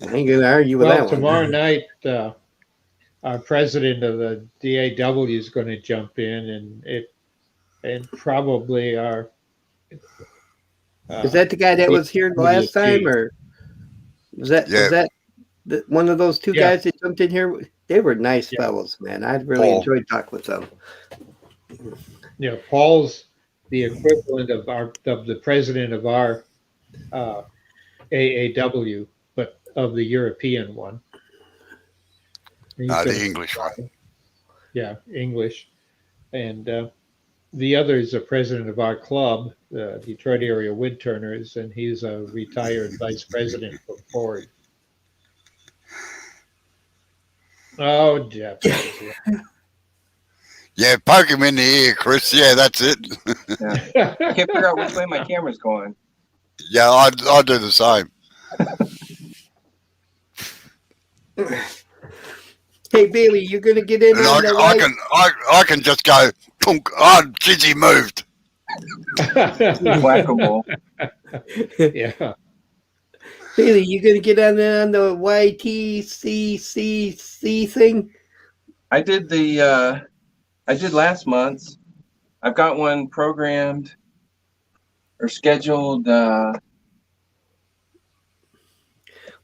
ain't going to argue with that one. Tomorrow night, our president of the DAW is going to jump in, and probably our... is that the guy that was here the last time, or was that one of those two guys that jumped in here? They were nice fellows, man. I really enjoyed talking with them. Yeah, Paul's the equivalent of the president of our AAW, but of the European one. The English one. Yeah, English. And the other is the president of our club, the Detroit Area Woodturners, and he's a retired vice president for Ford. Oh, Jeff. Yeah, poke him in the ear, Chris. Yeah, that's it. Yeah. I can't figure out which way my camera's going. Yeah, I'll do the same. Hey, Bailey, you're going to get in on the I can just go, punk. Oh, Gizzy moved. Whack-a-mole. Yeah. Bailey, you going to get on the YTCCC thing? I did last month's. I've got one programmed or scheduled. Well,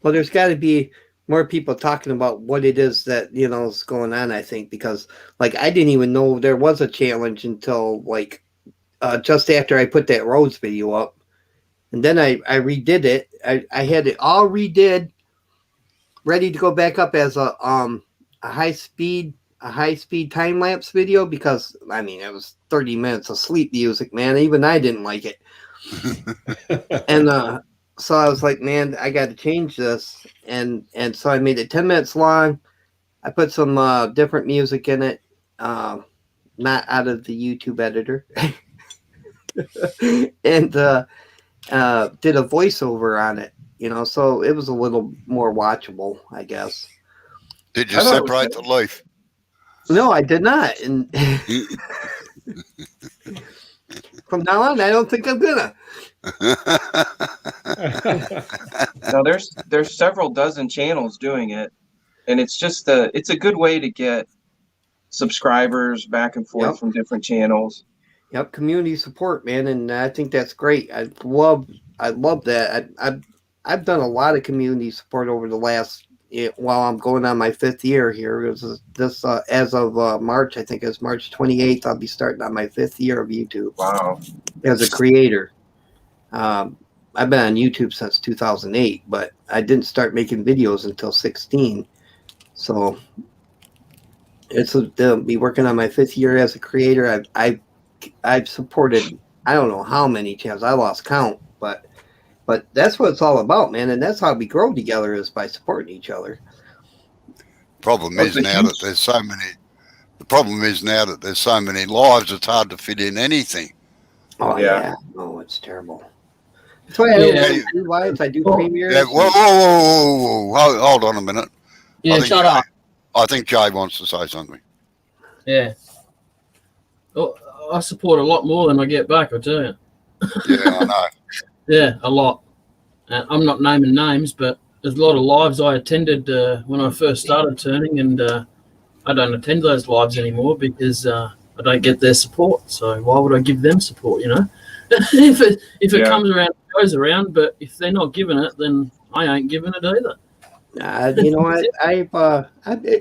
there's got to be more people talking about what it is that, is going on, I think, because, like, I didn't even know there was a challenge until, like, just after I put that Rhodes video up. And then I redid it. I had it all redid, ready to go back up as a high-speed time lapse video because it was 30 minutes of sleep music, man. Even I didn't like it. And so I was like, man, I got to change this, and so I made it 10 minutes long. I put some different music in it, not out of the YouTube editor, and did a voiceover on it. So it was a little more watchable, I guess. Did you separate the leaf? No, I did not, and from now on, I don't think I'm gonna. Now there's several dozen channels doing it, and it's just it's a good way to get subscribers back and forth from different channels. Yep, community support, man, and I think that's great. I love that. I've done a lot of community support over the last. While I'm going on my 5th year here, this as of March, I think it's March 28th. I'll be starting on my 5th year of YouTube. Wow! As a creator, I've been on YouTube since 2008, but I didn't start making videos until 16. So it's be working on my 5th year as a creator. I've supported I don't know how many channels. I lost count, but that's what it's all about, man. And that's how we grow together, is by supporting each other. Problem is now that there's so many. The problem is now that there's so many lives, it's hard to fit in anything. Oh yeah. Oh, it's terrible. That's why I do lives. I do premieres. Yeah. Whoa. Hold on a minute. Yeah, shut up. I think Jay wants to say something. Yeah. Well, I support a lot more than I get back, I tell you. Yeah, I know. Yeah, a lot. I'm not naming names, but there's a lot of lives I attended when I first started turning, and I don't attend those lives anymore because I don't get their support. So why would I give them support, if it comes around, it goes around, but if they're not giving it, then I ain't giving it either.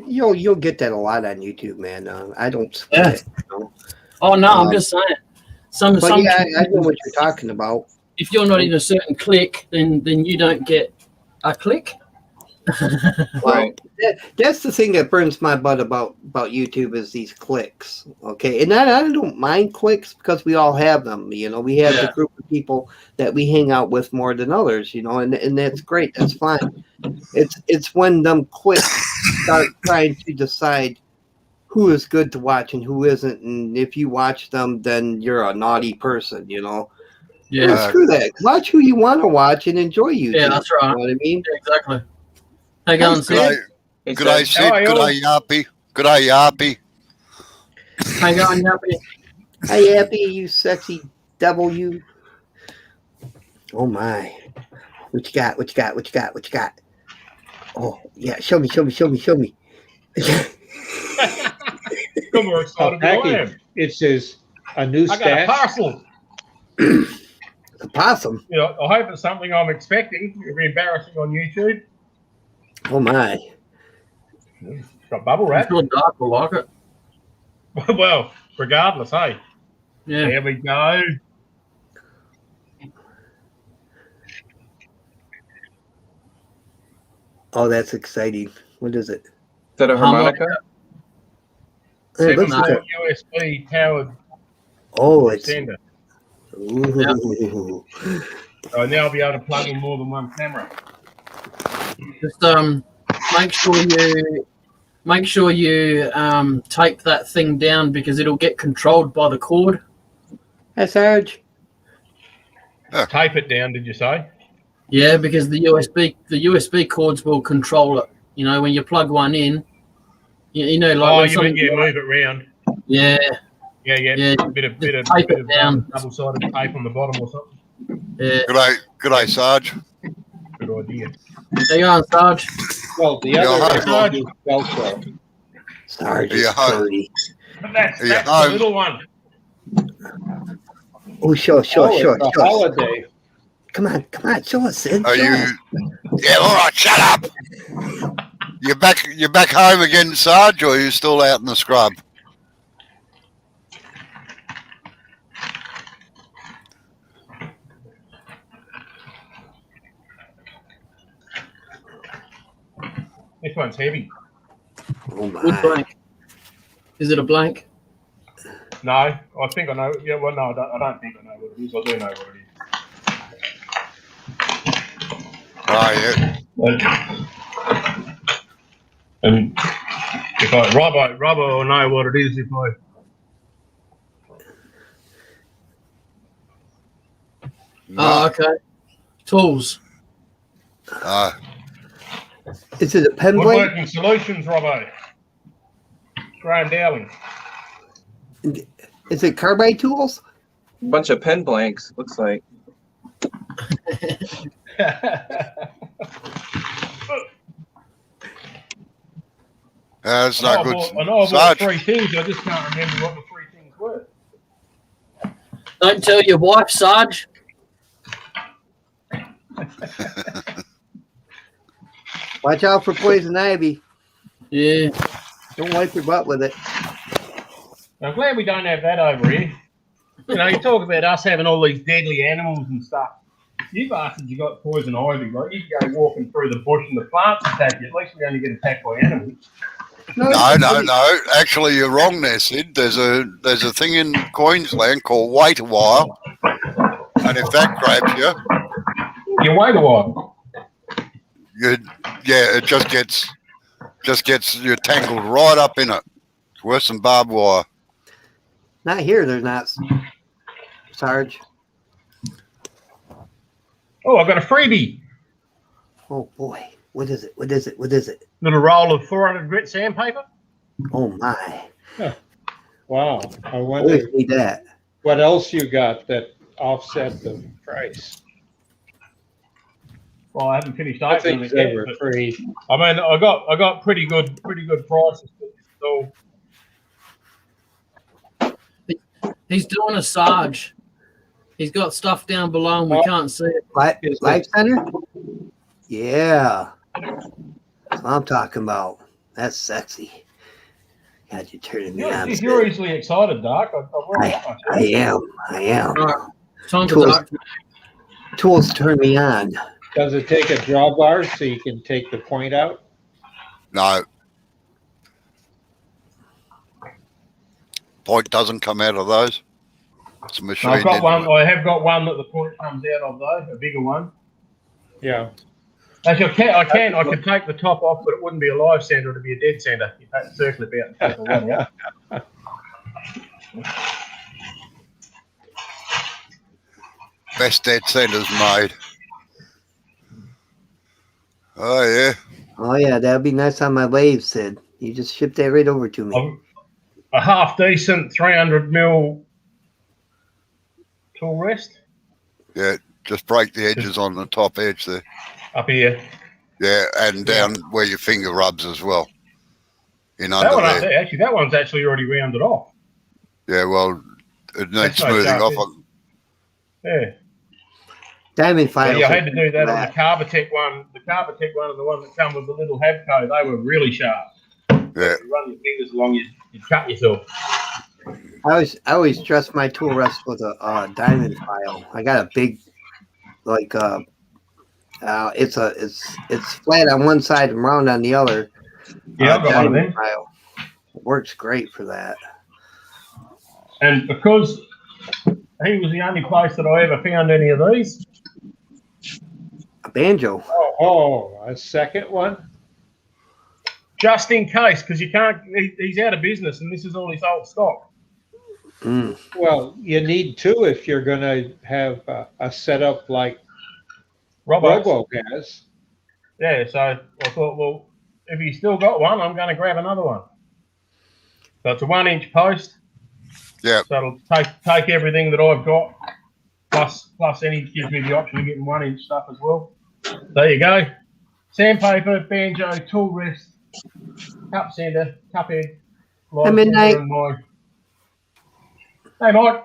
You'll get that a lot on YouTube, man. I don't support it. Oh no, I'm just saying. I know what you're talking about. If you're not in a certain clique, then you don't get a clique. Well, that's the thing that burns my butt about YouTube is these cliques. Okay, and I don't mind cliques because we all have them. We have the group of people that we hang out with more than others. And that's great. That's fine. It's when them cliques start trying to decide who is good to watch and who isn't, and if you watch them, then you're a naughty person. Yeah, screw that. Watch who you want to watch and enjoy YouTube. Yeah, that's right. You know what I mean? Yeah, exactly. Hang on, Sid. Good day, Sid. Good day, Yappy. Good day, Yappy. Hang on, Yappy. Hey, Yappy, you sexy devil, you. Oh, my. What you got? What you got? What you got? What you got? Oh, yeah. Show me. Come on, package. It says a new I got a parcel. A possum? I hope it's something I'm expecting. It'll be embarrassing on YouTube. Oh, my. It's got bubble wrap. It's dark, I like it. Well, regardless, hey. Yeah. There we go. Oh, that's exciting. What is it? Is that a harmonica? Hey, looks like USB powered. Oh, it's. Sender. Ooh. So now I'll be able to plug in more than one camera. Just make sure you tape that thing down because it'll get controlled by the cord. Hey, Sarge. Tape it down, did you say? Yeah, because the USB cords will control it. When you plug one in, like move it around. Yeah. Yeah. Bit of double-sided tape on the bottom or something. Yeah. Good day, Sarge. Good idea. There you go, Sarge. Well, the other is Velcro. Sarge is 30. But that's the little one. Oh, sure. Holiday. Come on, show us, Sid. Are you? Yeah, all right. Shut up. You're back home again, Sarge, or are you still out in the scrub? This one's heavy. Oh my. Good blank. Is it a blank? No, I think I know. Yeah, well, no, I don't think I know what it is. I do know what it is. yeah. And if Robbo will know what it is if I. No. Oh, okay. Tools. Is it a pen blade? Woodworking Solutions, Robbo. Graham Dowling. Is it carbide tools? A bunch of pen blanks, looks like. That's not good. I know I bought 3 things. I just can't remember what the 3 things were. Don't tell your wife, Sarge. Watch out for poison ivy. Yeah. Don't wipe your butt with it. I'm glad we don't have that over here. You know, you talk about us having all these deadly animals and stuff. You bastards, you got poison ivy, right? You can go walking through the bush and the plants attack you. At least we only get attacked by animals. No. Actually, you're wrong there, Sid. There's a thing in Queensland called wait a while, and if that grabs you, you wait a while. It just gets you tangled right up in it. It's worse than barbed wire. Not here, they're not, Sarge. Oh, I've got a freebie. Oh boy, what is it? What is it? What is it? Little roll of 400 grit sandpaper. Oh my! Huh. Wow, I wonder that. What else you got that offset the price? Well, I haven't finished I opening think it they yet, were but, free. I mean, I got pretty good prices. So He's doing a Sarge. He's got stuff down below and we can't see it. Life Center? Yeah. That's what I'm talking about. That's sexy. God, you're turning me on. You're easily excited, Doc. I am. Time for Doc. Tools turn me on. Does it take a drawbar so you can take the point out? No. Point doesn't come out of those. It's a machine. I've got one. I have got one that the point comes out of, though, a bigger one. Yeah. Actually, I can take the top off, but it wouldn't be a live center; it'd be a dead center. You take the circle about and take the one out. Best dead centers made. Oh yeah. Oh yeah, that'd be nice on my lathe, Sid. You just ship that right over to me. A half decent 300 mil tool rest. Yeah, just break the edges on the top edge there. Up here. Yeah, and down where your finger rubs as well. In That under one there. up there, actually, that one's actually already rounded off. Yeah, well, it needs That's no smoothing sharp off. Yeah. Diamond files. Yeah, I had to do that on the Carbotech one. The Carbotech one and the one that come with the little Habco, they were really sharp. Yeah. You run your fingers along, you'd cut yourself. I always trust my tool rest with a diamond file. I got a big, like it's flat on one side and round on the other. Yeah, I've got one of them. File. It works great for that. And because he was the only place that I ever found any of these. A banjo. Oh, a second one? Just in case, because you can't, he's out of business and this is all his old stock. Mm. Well, you need two if you're going to have a setup like Robo has. Yeah, so I thought, well, if he's still got one, I'm going to grab another one. So it's a 1-inch post. Yeah. So it'll take everything that I've got, plus any gives me the option of getting 1-inch stuff as well. There you go. Sandpaper, banjo, tool rest, cup sander, cup head. Midnight. Hey, Mike.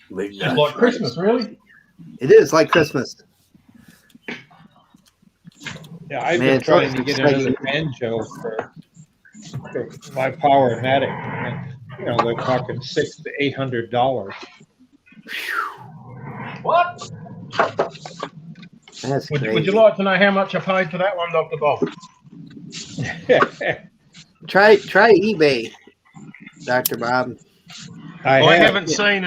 It's just like Christmas, really. It is like Christmas. Yeah, I've been trying to get another banjo for my Powermatic. And, you know, they're talking $600 to $800. What? That's crazy. Would you like to know how much I paid for that one, Dr. Bob? Try eBay, Dr. Bob. I haven't seen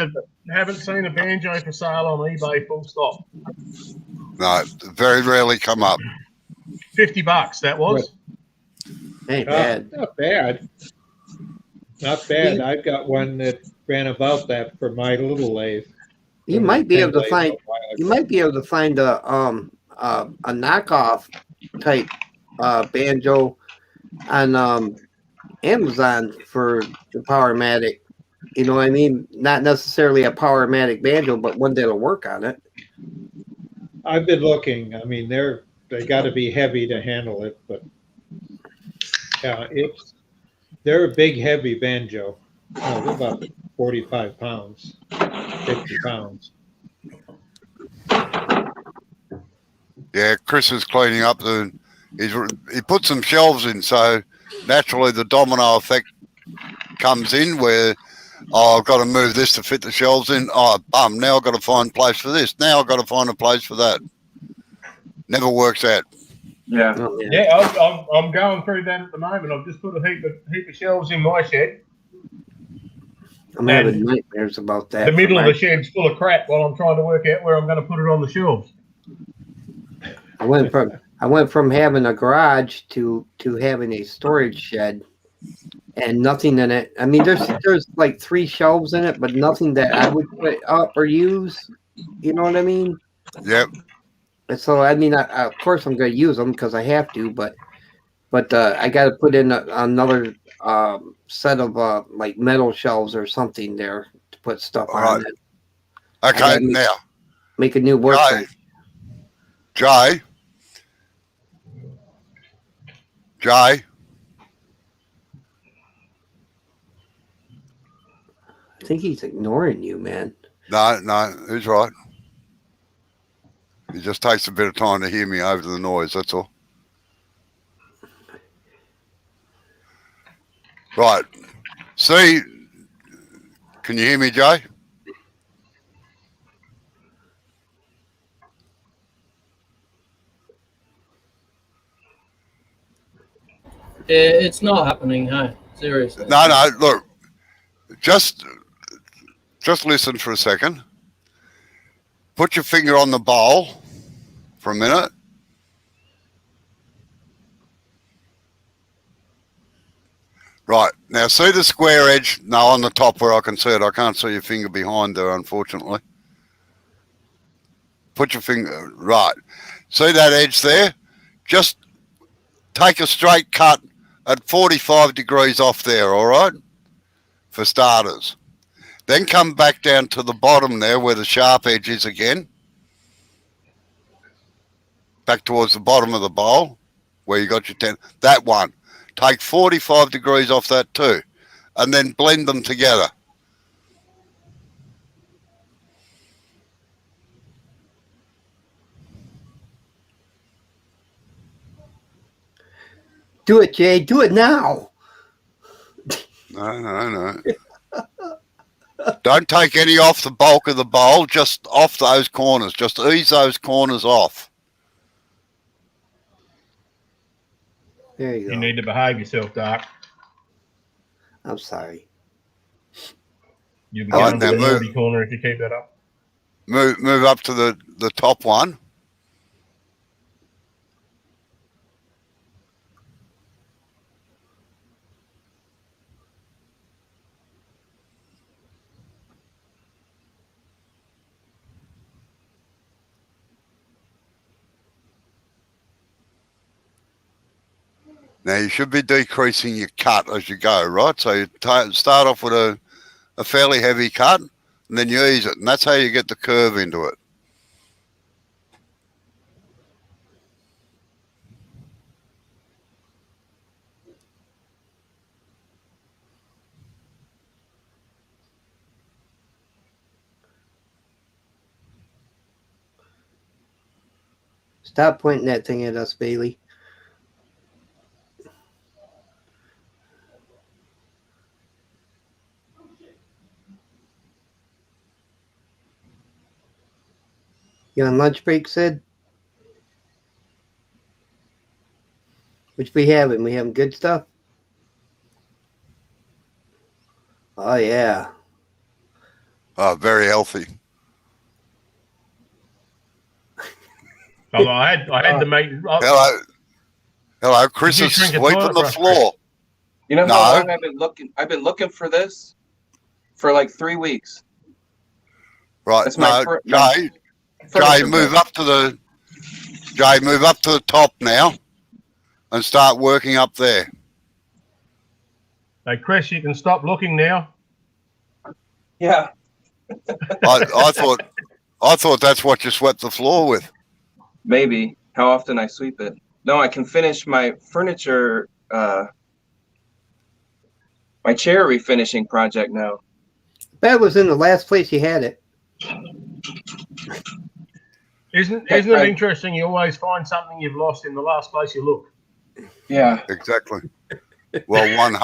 Haven't seen a banjo for sale on eBay. Full stop. No, very rarely come up. $50. That was. Ain't bad. Not bad. Not bad. I've got one that ran about that for my little lathe. You might be able to find. You might be able to find a knockoff type banjo on Amazon for the Powermatic. You know what I mean? Not necessarily a Powermatic banjo, but one that'll work on it. I've been looking. I mean, they got to be heavy to handle it, but yeah, they're a big, heavy banjo. Oh, they're about 45 pounds, 50 pounds. Yeah, Chris is cleaning up he put some shelves in, so naturally the domino effect comes in where, oh, I've got to move this to fit the shelves in. Oh, bum, now I've got to find a place for this. Now I've got to find a place for that. Never works out. Yeah. Oh, Yeah, I'm going through that at the moment. I've just put a heap of shelves in my shed. I'm having nightmares about that. The middle of the shed's full of crap while I'm trying to work out where I'm going to put it on the shelves. I went from having a garage to having a storage shed and nothing in it. I mean, there's like 3 shelves in it, but nothing that I would put up or use. You know what I mean? Yep. And so I mean, of course I'm going to use them because I have to, but I got to put in another set of like metal shelves or something there to put stuff on it. Okay, now make a new workbench. Jay. I think he's ignoring you, man. No, he's right. It just takes a bit of time to hear me over the noise, that's all. Right. See, can you hear me, Jay? Yeah, it's not happening, hey. Seriously. No, look. Just listen for a second. Put your finger on the bowl for a minute. Right. Now, see the square edge? No, on the top where I can see it. I can't see your finger behind there, unfortunately. Put your finger... Right. See that edge there? Just take a straight cut at 45 degrees off there, all right? For starters. Then come back down to the bottom there where the sharp edge is again. Back towards the bottom of the bowl where you got your 10. That one. Take 45 degrees off that too. And then blend them together. Do it, Jay. Do it now. No. Don't take any off the bulk of the bowl, just off those corners. Just ease those corners off. There you go. You need to behave yourself, Doc. I'm sorry. You'll be going to the naughty corner if you keep that up. Move up to the top one. Now, you should be decreasing your cut as you go, right? So you start off with a fairly heavy cut, and then you ease it. And that's how you get the curve into it. Stop pointing that thing at us, Bailey. You on lunch break, Sid? Which we having? We having good stuff? Oh, yeah. Very healthy. Well, I had to make. Hello, Chris Did you is shrink a sweeping toilet the brush, floor. You know No. how long I've been looking? I've been looking for this for like 3 weeks. Right, That's my no, Jay, furniture move bed. up to the top now and start working up there. Hey, Chris, you can stop looking now. Yeah. I thought that's what you swept the floor with. Maybe. How often I sweep it. No, I can finish my furniture, my chair refinishing project now. That was in the last place you had it. Isn't it interesting? You always find something you've lost in the last place you look. Yeah. Exactly. Well,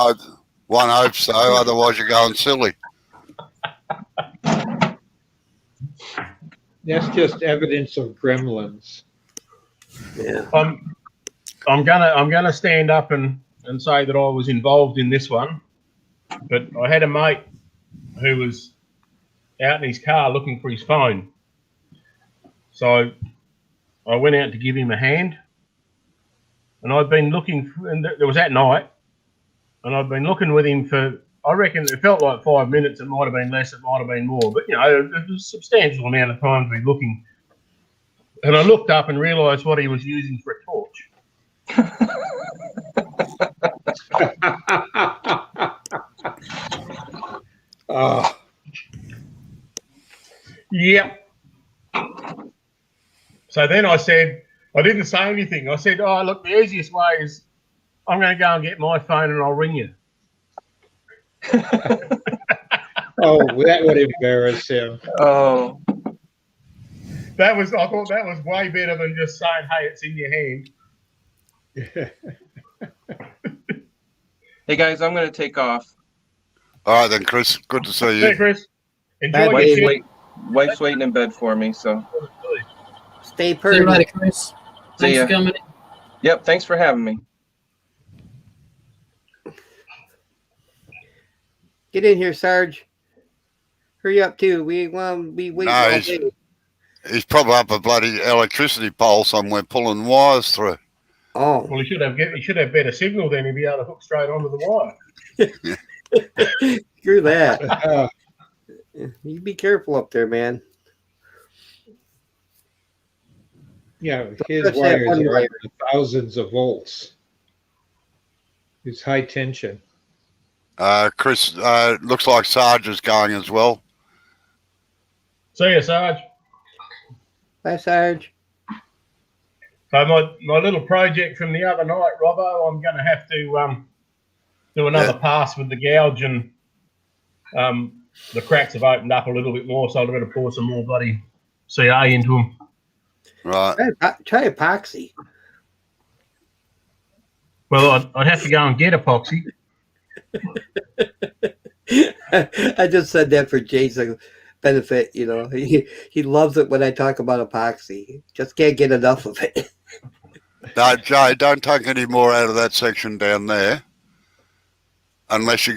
one hopes so. Otherwise, you're going silly. That's just evidence of gremlins. Yeah. I'm gonna stand up and say that I was involved in this one, but I had a mate who was out in his car looking for his phone, so I went out to give him a hand, and I'd been looking, and it was at night, and I'd been looking with him for, I reckon it felt like 5 minutes. It might have been less, it might have been more, but you know, it was a substantial amount of time to be looking. And I looked up and realised what he was using for a torch. Oh, Yep. So then I said, I didn't say anything. I said, oh, look, the easiest way is I'm going to go and get my phone and I'll ring you. oh, that would embarrass him. Oh. I thought that was way better than just saying, hey, it's in your hand. Hey, guys, I'm going to take off. All right, then, Chris. Good to see you. Hey, Chris. Enjoy your trip. Wife's waiting in bed for me, so. Stay See you purdy. later, Chris. Thanks ya. for coming. Yep, thanks for having me. Get in here, Sarge. Hurry up, too. We want to be waiting all day. He's probably up a bloody electricity pole somewhere pulling wires through. Oh. Well, he should have better signal then. He'd be able to hook straight onto the wire. Screw that. You be careful up there, man. Yeah, his wires are up to thousands of volts. It's high tension. Chris, looks like Sarge is going as well. See you, Sarge. Bye, Sarge. So my little project from the other night, Robbo, I'm going to have to do another pass with the gouge, and the cracks have opened up a little bit more, so I've got to pour some more bloody CA into them. Right. Try epoxy. Well, I'd have to go and get epoxy. I just said that for Jay's benefit. You know, he loves it when I talk about epoxy. Just can't get enough of it. No, Jay, don't take any more out of that section down there, unless you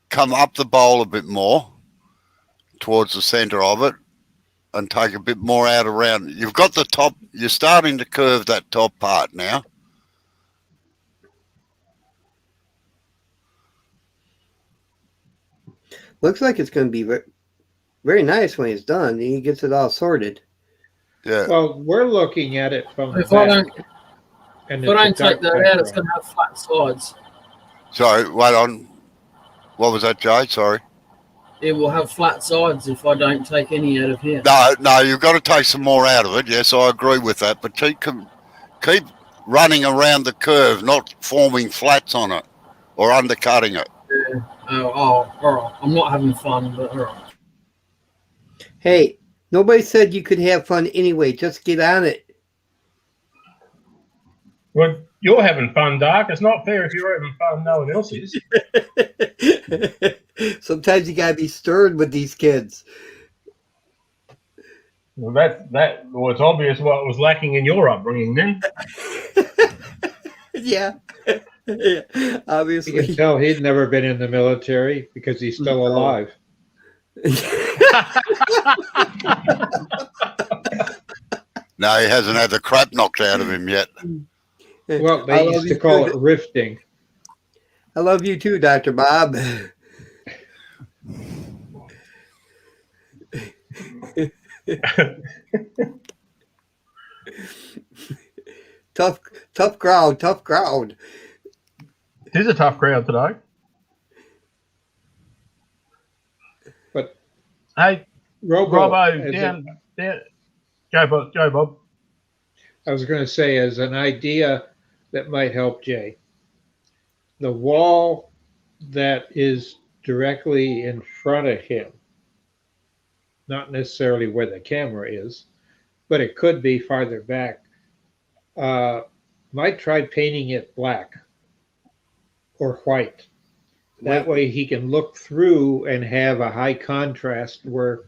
come up the bowl a bit more towards the centre of it and take a bit more out around. You've got the top, you're starting to curve that top part now. Looks like it's going to be very nice when he's done. He gets it all sorted. Yeah. Well, we're looking at it from the If I back. don't take that out, it's going to have flat sides. Sorry, wait on. What was that, Jay? Sorry. It will have flat sides if I don't take any out of here. No, you've got to take some more out of it. Yes, I agree with that. But keep running around the curve, not forming flats on it or undercutting it. Yeah. Oh, all right. I'm not having fun, but all right. Hey, nobody said you could have fun anyway. Just get on it. Well, you're having fun, Dark. It's not fair if you're having fun, no one else is. Sometimes you gotta be stern with these kids. Well, well, it's obvious what was lacking in your upbringing then. Yeah. Yeah, You obviously. can tell he'd never been in the military because he's still No. alive. No, he hasn't had the crap knocked out of him yet. Well, I they love used to you call too. it rifting. I love you too, Dr. Bob. Tough crowd, tough crowd. It is a tough crowd today. But Hey, Robo, Robbo, down. Go, Bob. I was going to say, as an idea that might help Jay, the wall that is directly in front of him, not necessarily where the camera is, but it could be farther back, might try painting it black or white. That way he can look through and have a high contrast where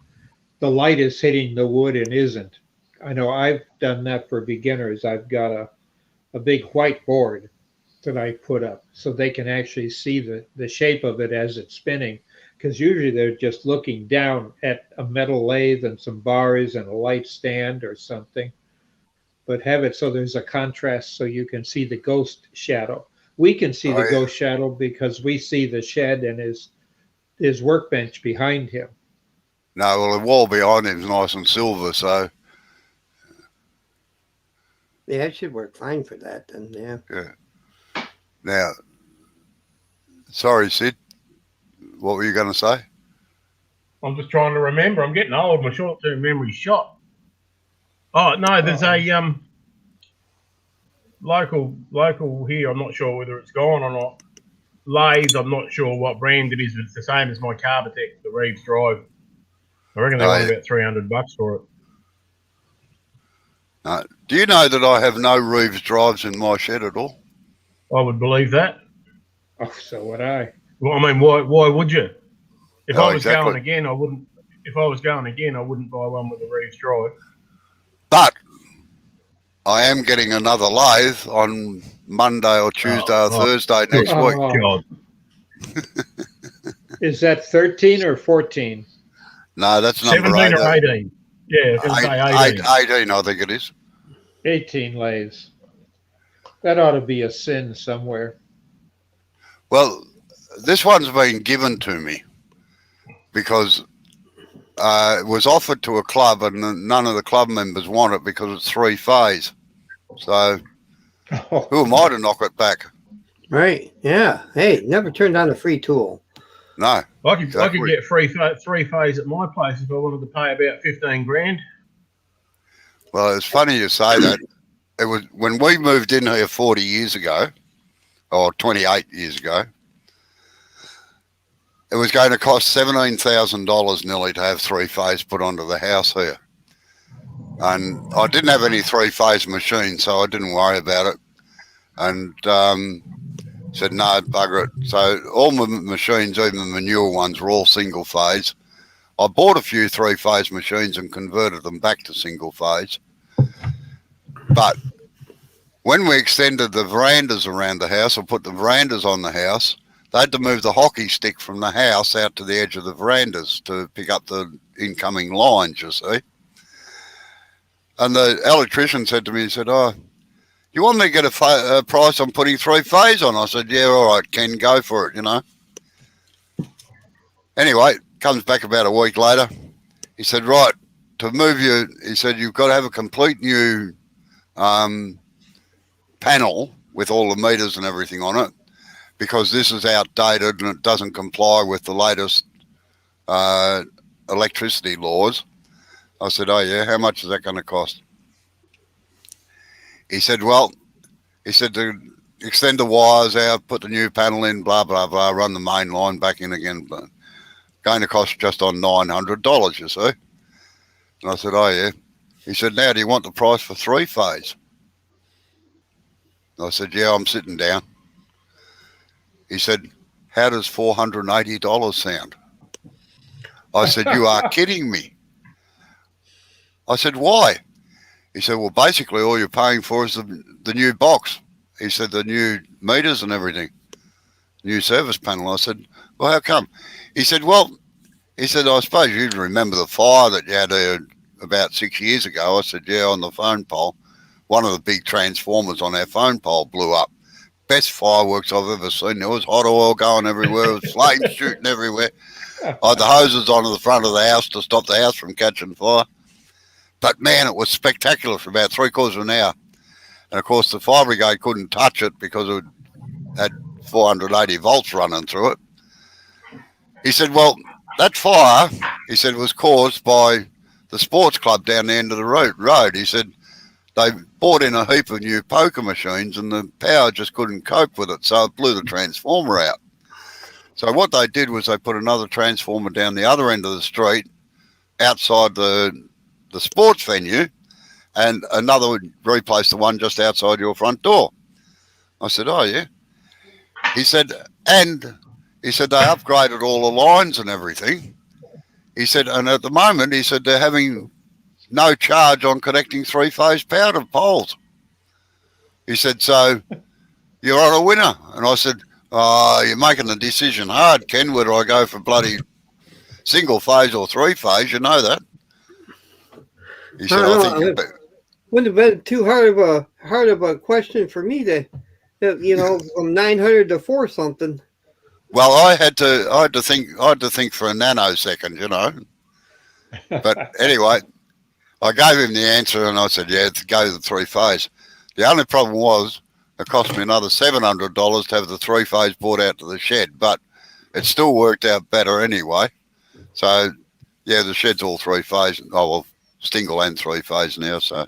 the light is hitting the wood and isn't. I know I've done that for beginners. I've got a big white board that I put up so they can actually see the shape of it as it's spinning. Because usually they're just looking down at a metal lathe and some bars and a light stand or something. But have it so there's a contrast so you can see the ghost shadow. We can see the ghost shadow because we see the shed and his workbench behind him. No, well, the wall behind him's nice and silver, so. Yeah, it should work fine for that then, yeah. Yeah. Now, sorry, Sid. What were you going to say? I'm just trying to remember. I'm getting old. My short-term memory's shot. Oh no, there's a local here. I'm not sure whether it's gone or not. Lathe. I'm not sure what brand it is, but it's the same as my Carbotech, the Reeves Drive. I reckon they want about $300 for it. Do you know that I have no Reeves drives in my shed at all? I would believe that. Oh, so would I. Well, I mean, why would you? If I was exactly. going again, I wouldn't. If I was going again, I wouldn't buy one with a Reeves Drive. But I am getting another lathe on Monday or Tuesday or Thursday next week. God. Is that 13 or 14? No, that's number 17 18. or 18. Yeah, I was going to say 18. 18, I think it is. 18 lathes. That ought to be a sin somewhere. Well, this one's been given to me because it was offered to a club and none of the club members want it because it's 3-phase. So who am I to knock it back? Right, yeah. Hey, never turn down a free tool. No. I could get 3-phase at my place if I wanted to pay about 15 grand. Well, it's funny you say that. It was when we moved in here 40 years ago, or 28 years ago, it was going to cost $17,000 nearly to have 3-phase put onto the house here. And I didn't have any 3-phase machines, so I didn't worry about it. And said, no, bugger it. So all my machines, even the newer ones, were all single phase. I bought a few 3-phase machines and converted them back to single phase. But when we extended the verandas around the house or put the verandas on the house, they had to move the hockey stick from the house out to the edge of the verandas to pick up the incoming lines, you see. And the electrician said to me, he said, oh, you want me to get a price on putting 3-phase on? I said, yeah, all right, Ken, go for it, you know. Anyway, comes back about a week later. He said, right, to move you, he said, you've got to have a complete new panel with all the meters and everything on it because this is outdated and it doesn't comply with the latest electricity laws. I said, oh, yeah, how much is that going to cost? He said, well, to extend the wires out, put the new panel in, blah, blah, blah, run the main line back in again. But going to cost just on $900, you see. And I said, oh, yeah. He said, now do you want the price for 3-phase? I said, yeah, I'm sitting down. He said, how does $480 sound? I said, you are kidding me. I said, why? He said, well, basically all you're paying for is the new box. He said, the new meters and everything. New service panel. I said, well, how come? He said, well, I suppose you'd remember the fire that you had about 6 years ago. I said, yeah, on the phone pole. One of the big transformers on our phone pole blew up. Best fireworks I've ever seen. There was hot oil going everywhere. There was flames shooting everywhere. I had the hoses onto the front of the house to stop the house from catching fire. But, man, it was spectacular for about 3/4 of an hour. And, of course, the fire brigade couldn't touch it because it had 480 volts running through it. He said, well, that fire, he said, was caused by the sports club down the end of the road. He said, they bought in a heap of new poker machines and the power just couldn't cope with it, so it blew the transformer out. So what they did was they put another transformer down the other end of the street outside the sports venue, and another replaced the one just outside your front door. I said, oh, yeah. He said, and he said they upgraded all the lines and everything. He said, and at the moment, he said, they're having no charge on connecting 3-phase power to poles. He said, so you're on a winner. And I said, oh, you're making the decision hard, Ken, whether I go for bloody single phase or 3-phase. You know that. He said, I think wouldn't have been too hard of a question for me to, from 900 to 4 something. Well, I had to think for a nanosecond, But anyway, I gave him the answer and I said, yeah, go to the 3-phase. The only problem was it cost me another $700 to have the 3-phase brought out to the shed, but it still worked out better anyway. So, yeah, the shed's all 3-phase. Oh, well, single and 3-phase now, so.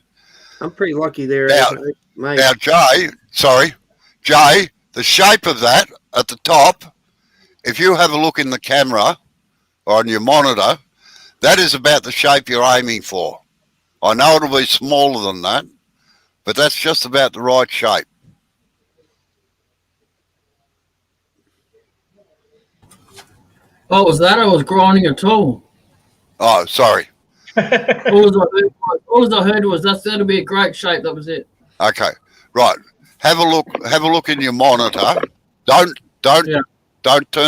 I'm pretty lucky there. Now, Jay, the shape of that at the top, if you have a look in the camera or on your monitor, that is about the shape you're aiming for. I know it'll be smaller than that, but that's just about the right shape. Oh, was that? I was grinding a tool. Oh, sorry. all I heard was that'll be a great shape. That was it. Okay, right. Have a look in your monitor. Don't turn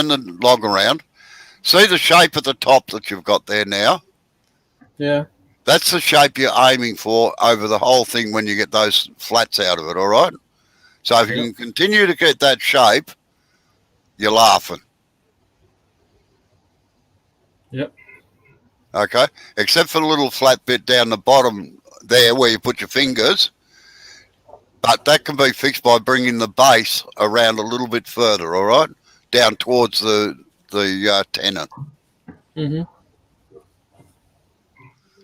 the log around. See the shape at the top that you've got there now? Yeah. That's the shape you're aiming for over the whole thing when you get those flats out of it, all right? So if you can continue to get that shape, you're laughing. Yep. Okay, except for the little flat bit down the bottom there where you put your fingers. But that can be fixed by bringing the base around a little bit further, all right? Down towards the tenon. Mm-hmm.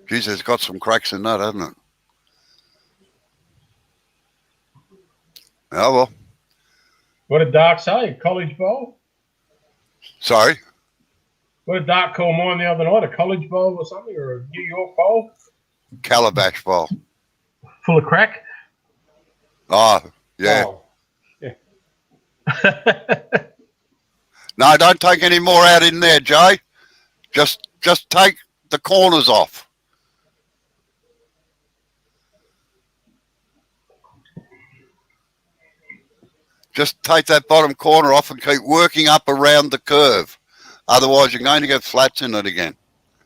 Geez, it's got some cracks in that, hasn't it? Oh, well. What did Dark say? College bowl? Sorry? What did Dark call mine the other night? A college bowl or something? Or a New York bowl? Calabash bowl. Full of crack? Oh, yeah. Oh. Yeah. No, don't take any more out in there, Jay. Just take the corners off. Just take that bottom corner off and keep working up around the curve. Otherwise, you're going to get flats in it again.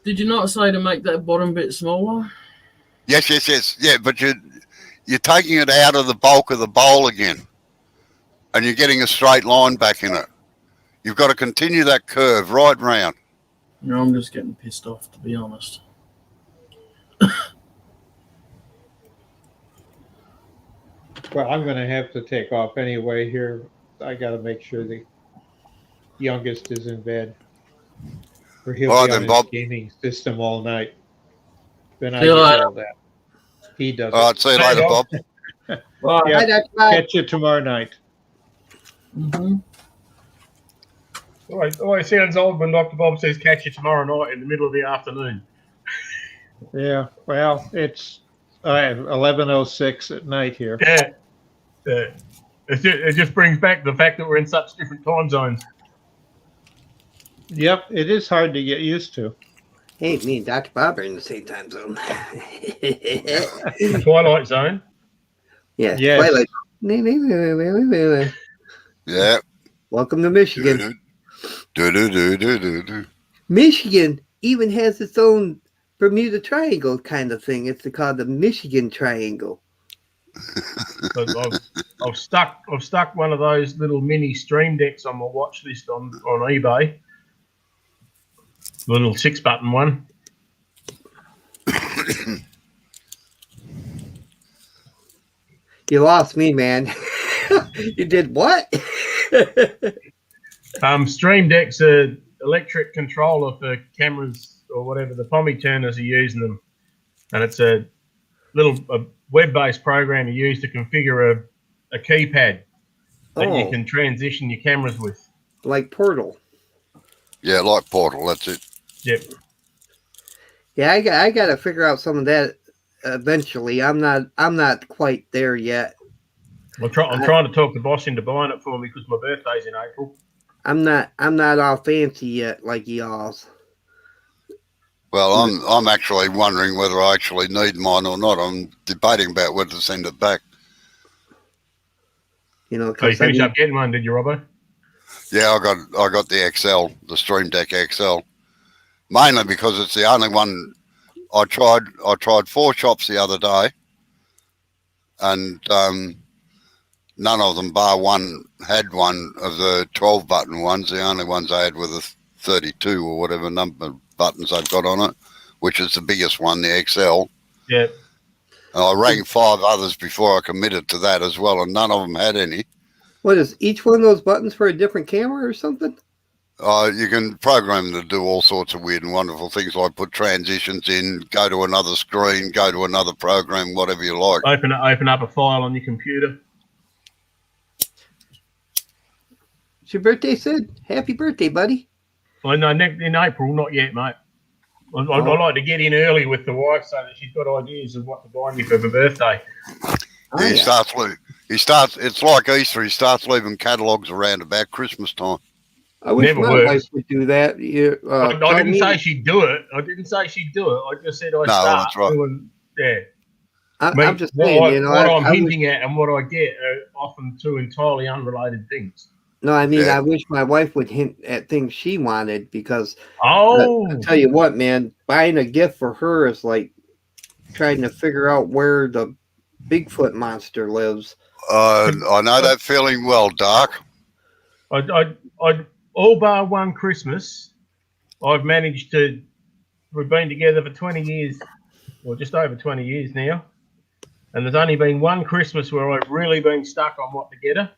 Did you not say to make that bottom bit smaller? Yes. Yeah, but you're taking it out of the bulk of the bowl again. And you're getting a straight line back in it. You've got to continue that curve right round. No, I'm just getting pissed off, to be honest. Well, I'm going to have to take off anyway here. I got to make sure the youngest is in bed. Or he'll All be right, on then, his Bob. gaming system all night. Then I See do you later. all that. He does All it. right, see you later, Bob. Bye. Yeah, Bye. catch you tomorrow night. Mm-hmm. Always sounds old when Dr. Bob says catch you tomorrow night in the middle of the afternoon. Yeah, well, it's 11:06 at night here. Yeah. It just brings back the fact that we're in such different time zones. Yep, it is hard to get used to. Hey, me and Dr. Bob are in the same time zone. Twilight zone. Yeah, Yes. Twilight. Yeah. Welcome to Michigan. Do. Michigan even has its own Bermuda Triangle kind of thing. It's called the Michigan Triangle. I've stuck one of those little mini stream decks on my watch list on eBay. The little 6-button one. You lost me, man. You did what? Stream decks are electric controller for cameras or whatever the pommy turners are using them, and it's a web-based program you use to configure a keypad that you can transition your cameras with. Like Portal. Yeah, like Portal. That's it. Yep. Yeah, I got to figure out some of that eventually. I'm not quite there yet. I'm trying to talk the boss into buying it for me because my birthday's in April. I'm not all fancy yet like y'all's. Well, I'm actually wondering whether I actually need mine or not. I'm debating about whether to send it back. You know, so you finished up getting one, did you, Robbo? Yeah, I got the XL, the Stream Deck XL, mainly because it's the only one. I tried 4 shops the other day, and none of them, bar one, had one of the 12-button ones. The only ones I had were the 32 or whatever number buttons they've got on it, which is the biggest one, the XL. Yeah. And I rang 5 others before I committed to that as well, and none of them had any. What is each one of those buttons for a different camera or something? You can program them to do all sorts of weird and wonderful things, like put transitions in, go to another screen, go to another program, whatever you like. Open up a file on your computer. It's your birthday, Sid? Happy birthday, buddy. Well, no, in April, not yet, mate. I like to get in early with the wife so that she's got ideas of what to buy me for her birthday. It's like Easter. He starts leaving catalogues around about Christmas time. I wish my wife would do that. I didn't say she'd do it. I just said I'd start that's right. doing, yeah. I'm just saying, what I'm hinting at and what I get are often 2 entirely unrelated things. No, I mean, I wish my wife would hint at things she wanted because I'll tell you what, man, buying a gift for her is like trying to figure out where the Bigfoot monster lives. I know that feeling well, Dark. I all bar one Christmas, I've managed to. We've been together for 20 years, or just over 20 years now, and there's only been one Christmas where I've really been stuck on what to get her.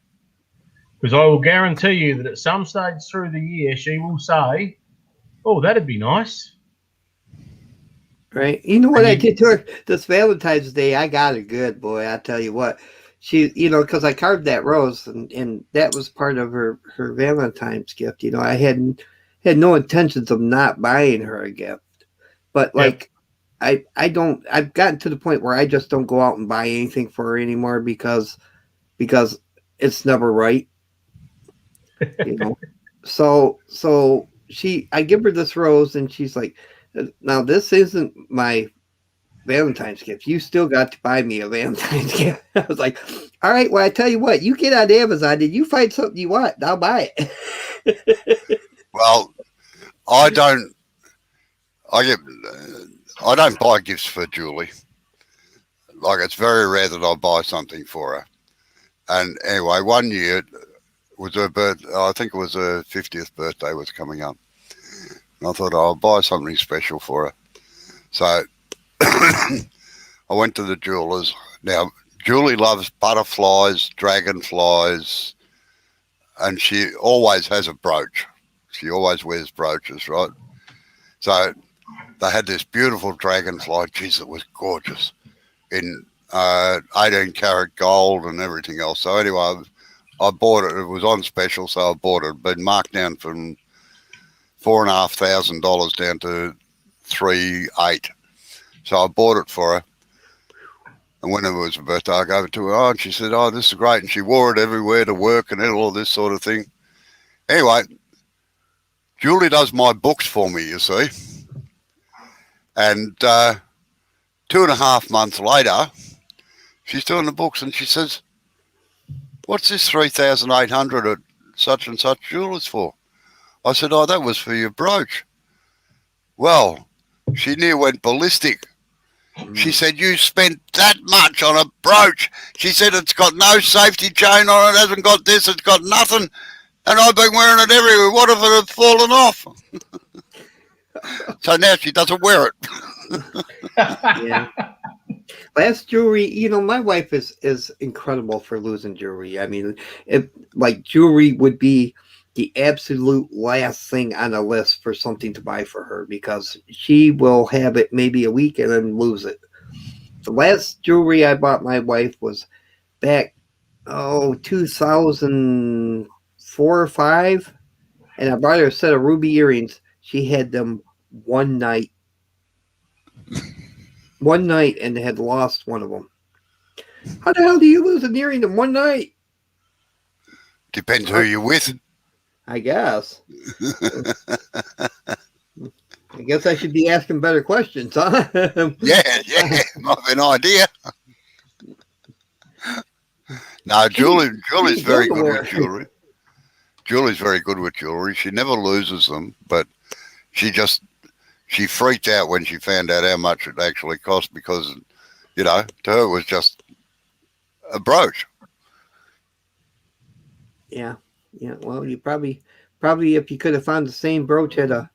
Because I will guarantee you that at some stage through the year, she will say, "Oh, that'd be nice." Right. You know what I did to her this Valentine's Day? I got her good, boy. I tell you what. She, because I carved that rose, and that was part of her Valentine's gift. I had no intentions of not buying her a gift. But, I've gotten to the point where I just don't go out and buy anything for her anymore because it's never right. So I give her this rose and she's like, now this isn't my Valentine's gift. You still got to buy me a Valentine's gift. I was like, all right, well, I tell you what, you get on Amazon and you find something you want, I'll buy it. Well, I don't buy gifts for Julie. Like, it's very rare that I buy something for her. And anyway, one year was her birthday. I think it was her 50th birthday was coming up. And I thought, I'll buy something special for her. So I went to the jewelers. Now, Julie loves butterflies, dragonflies, and she always has a brooch. She always wears brooches, right? So they had this beautiful dragonfly. Geez, it was gorgeous in 18-karat gold and everything else. So anyway, I bought it. It was on special, so I bought it. It'd been marked down from $4,500 down to $3,800. So I bought it for her. And when it was her birthday, I gave it to her. And she said, "Oh, this is great." And she wore it everywhere to work and all this sort of thing. Anyway, Julie does my books for me, you see. And 2.5 months later, she's doing the books and she says, what's this 3,800 at such and such jewellers for? I said, oh, that was for your brooch. Well, she near went ballistic. She said, you spent that much on a brooch. She said, it's got no safety chain on it, hasn't got this, it's got nothing. And I've been wearing it everywhere. What if it had fallen off? So now she doesn't wear it. Yeah. Last jewelry, you know, my wife is incredible for losing jewelry. I mean, like jewelry would be the absolute last thing on the list for something to buy for her because she will have it maybe a week and then lose it. The last jewelry I bought my wife was back, 2004 or 5, and I bought her a set of ruby earrings. She had them one night and had lost one of them. How the hell do you lose an earring in one night? Depends who you're with. I guess. I guess I should be asking better questions, huh? Yeah, might be an idea. No, Julie's very good with jewelry. Julie's very good with jewelry. She never loses them, but she freaked out when she found out how much it actually cost because, you know, to her it was just a brooch. Yeah. Well, you probably if you could have found the same brooch at a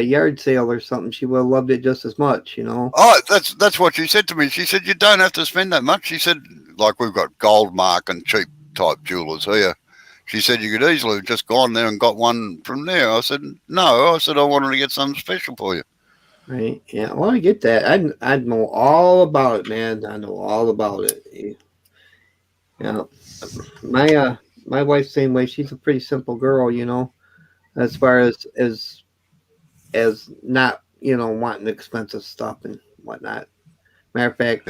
yard sale or something, she would have loved it just as much, you know. Oh, that's what she said to me. She said, you don't have to spend that much. She said, like we've got Goldmark and cheap type jewelers here. She said you could easily have just gone there and got one from there. I said, no. I said, I wanted to get something special for you. Right. Yeah. Well, I get that. I know all about it, man. I know all about it. Yeah. My wife's same way. She's a pretty simple girl, you know, as far as not, you know, wanting expensive stuff and whatnot. Matter of fact,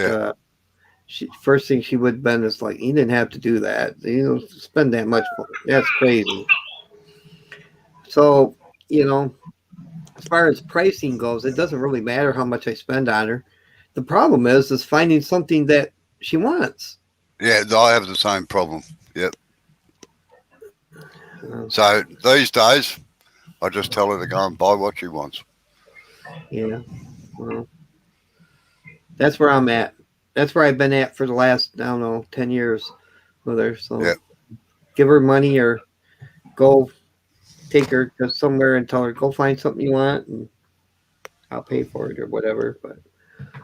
first thing she would have been is like, you didn't have to do that. You know, spend that much. That's crazy. So, you know, as far as pricing goes, it doesn't really matter how much I spend on her. The problem is finding something that she wants. Yeah, I have the same problem. Yep. So these days, I just tell her to go and buy what she wants. Yeah. Well, that's where I'm at. That's where I've been at for the last, I don't know, 10 years with her. So give her money or go take her to somewhere and tell her, go find something you want and I'll pay for it or whatever. But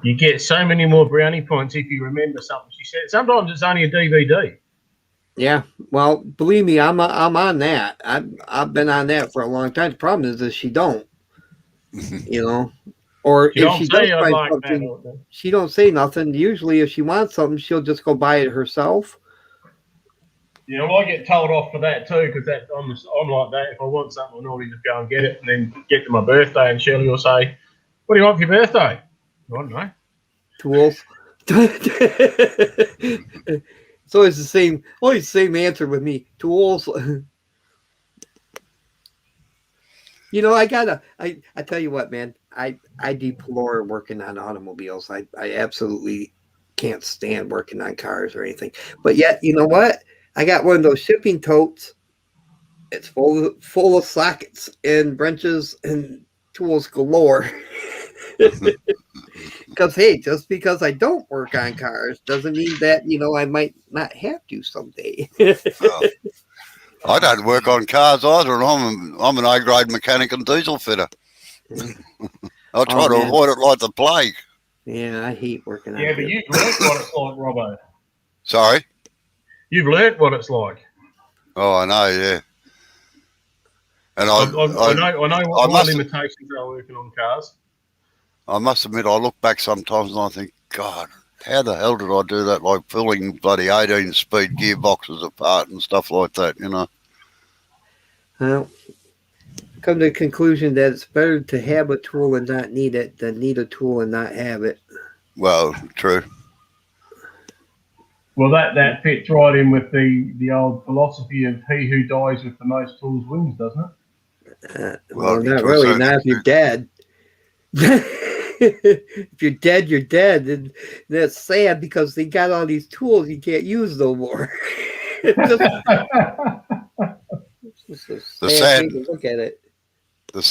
you get so many more brownie points if you remember something she said. Sometimes it's only a DVD. Yeah, well, believe me, I'm on that. I've been on that for a long time. The problem is she don't, you know, or if she does find something, she don't say nothing. Usually, if she wants something, she'll just go buy it herself. Yeah, well, I get told off for that too because I'm like that. If I want something, I normally just go and get it and then get to my birthday, and Shirley will say, "What do you want for your birthday?" I don't know. Tools. It's always the same answer with me. Tools. You know, I tell you what, man, I deplore working on automobiles. I absolutely can't stand working on cars or anything. But yet, you know what? I got one of those shipping totes. It's full of sockets and wrenches and tools galore. Because, hey, just because I don't work on cars doesn't mean that, you know, I might not have to someday. I don't work on cars either, and I'm an A-grade mechanic and diesel fitter. I try to avoid it like the plague. Yeah, I hate working on cars. Yeah, but you've learned what it's like, Robbo. Sorry? You've learned what it's like. Oh, I know, yeah. And I know what my limitations are working on cars. I must admit, I look back sometimes and I think, God, how the hell did I do that? Like pulling bloody 18-speed gearboxes apart and stuff like that, you know? Well, come to the conclusion that it's better to have a tool and not need it than need a tool and not have it. Well, true. Well, that fits right in with the old philosophy of he who dies with the most tools wins, doesn't it? Well, not really. Not if you're dead. If you're dead, you're dead. And that's sad because they got all these tools you can't use no more. It's just The sad sad- thing to look at it. The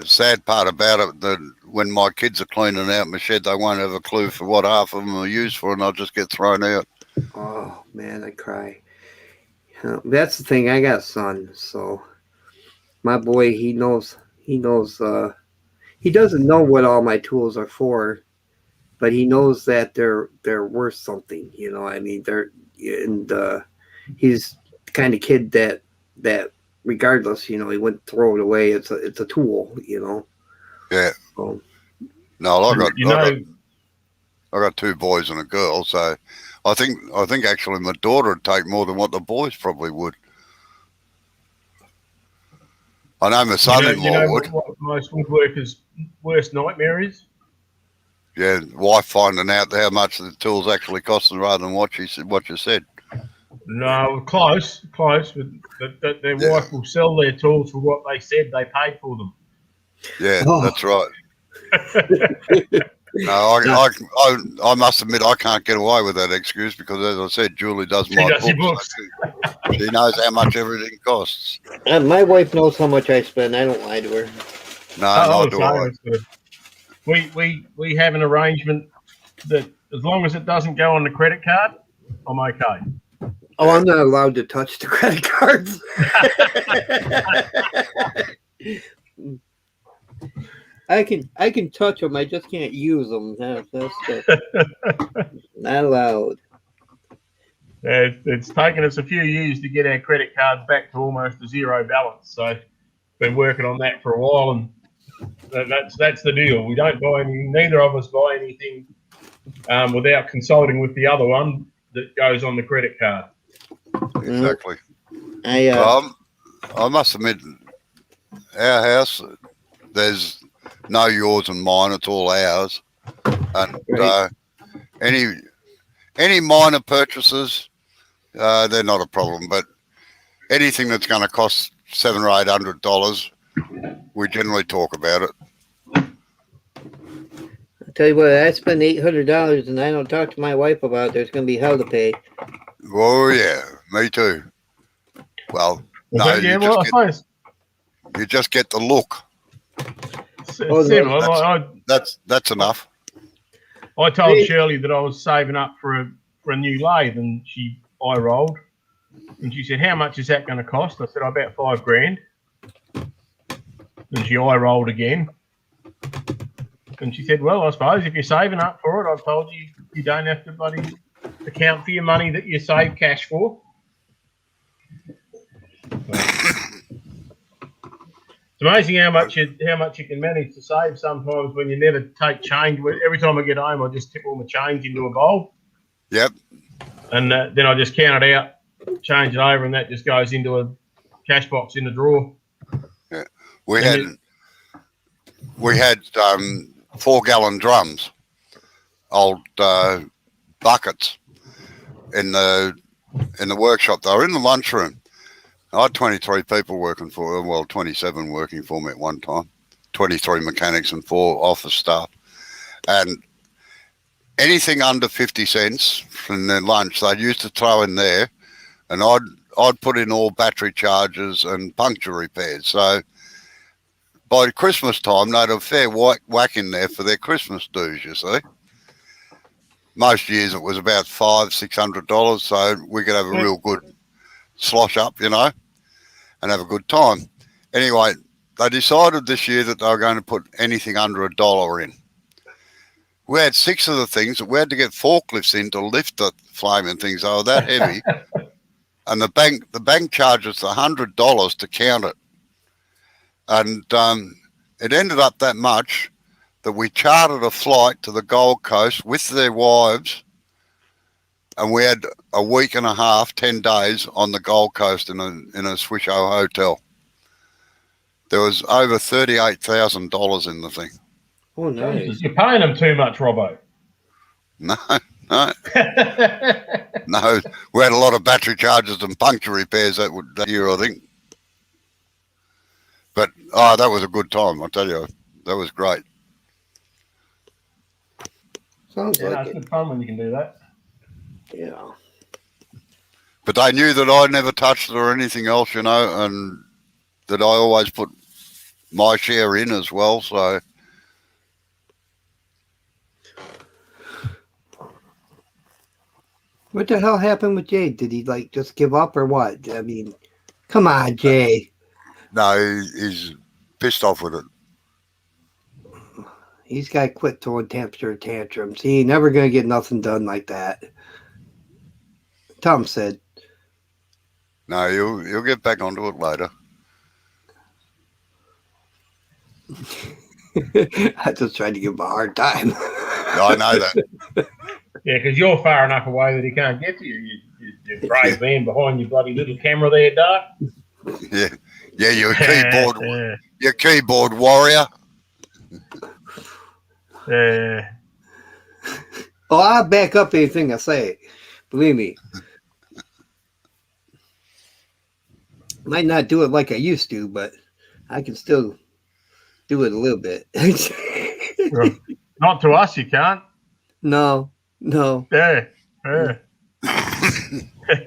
sad part about it, that when my kids are cleaning out my shed, they won't have a clue for what half of them are used for, and I'll just get thrown out. Oh man, I cry. That's the thing. I got a son, so my boy, he knows. He knows. He doesn't know what all my tools are for, but he knows that they're worth something. You know, I mean, he's the kind of kid that regardless, you know, he wouldn't throw it away. It's a tool, you know. Yeah. So, No, I You got two boys and a girl, so I think actually my daughter would take more than what the boys probably would. I know my son-in-law would. what most woodworkers' worst nightmare is? Yeah, wife finding out how much the tools actually cost rather than what you said. No, close, but their wife will sell their tools for what they said they paid for them. Yeah, Oh. that's right. No, I must admit I can't get away with that excuse because, as I said, Julie does She my does your books. She knows how much everything costs. my wife knows how much I spend. I don't lie to her. No, nor do I. We have an arrangement that as long as it doesn't go on the credit card, I'm okay. Oh, I'm not allowed to touch the credit cards. I can touch them. I just can't use them. That's not allowed. It's taken us a few years to get our credit cards back to almost a zero balance. So been working on that for a while, and that's the deal. We don't buy any. Neither of us buy anything without consulting with the other one that goes on the credit card. Exactly. I I must admit, our house, there's no yours and mine. It's all ours. And Right. any minor purchases, they're not a problem. But anything that's going to cost $700 or $800, we generally talk about it. I'll tell you what, I spend $800 and I don't talk to my wife about it. There's going to be hell to pay. Oh yeah, me too. Well, no, But yeah, I suppose you just get the look. it's Oh, no, similar. That's enough. I told Shirley that I was saving up for a new lathe, and she eye rolled, and she said, "How much is that going to cost?" I said, "About $5,000." And she eye rolled again, and she said, "Well, I suppose if you're saving up for it, I've told you you don't have to bloody account for your money that you save cash for." It's amazing how much you can manage to save sometimes when you never take change. Every time I get home, I just tip all my change into a bowl. Yep. And then I just count it out, change it over, and that just goes into a cash box in the drawer. Yeah. We had 4-gallon drums, old buckets in the workshop. They were in the lunchroom. I had 23 people working 27 working for me at one time, 23 mechanics and 4 office staff. And anything under 50 cents from their lunch, they used to throw in there, and I'd put in all battery charges and puncture repairs. So by Christmas time, they'd have a fair whack in there for their Christmas dues, you see. Most years it was about $500-$600, so we could have a real good slosh up, you know, and have a good time. Anyway, they decided this year that they were going to put anything under $1 in. We had 6 of the things that we had to get forklifts in to lift the flaming things. They were that heavy. And the bank charged us $100 to count it. And it ended up that much that we chartered a flight to the Gold Coast with their wives, and we had a week and a half, 10 days on the Gold Coast in a Swisho hotel. There was over $38,000 in the thing. Oh, nice. Jesus, you're paying them too much, Robbo. No. No, we had a lot of battery charges and puncture repairs that year, I think. But, that was a good time, I tell you. That was great. Sounds like It's it. good fun when you can do that. Yeah. But they knew that I never touched it or anything else, you know, and that I always put my share in as well. So What the hell happened with Jay? Did he like just give up or what? I mean, come on, Jay. no, he's pissed off with it. He's got to quit throwing temperature tantrums. He ain't never gonna get nothing done like that. Tom said. No, you'll get back onto it later. I just tried to give him a hard time. I know that. Yeah, because you're far enough away that he can't get to you. You brave man behind your bloody little camera there, Doc. Yeah, you're a you're a keyboard warrior. Oh, I'll back up anything I say. Believe me. Might not do it like I used to, but I can still do it a little bit. Not to us, you can't. No. Yeah.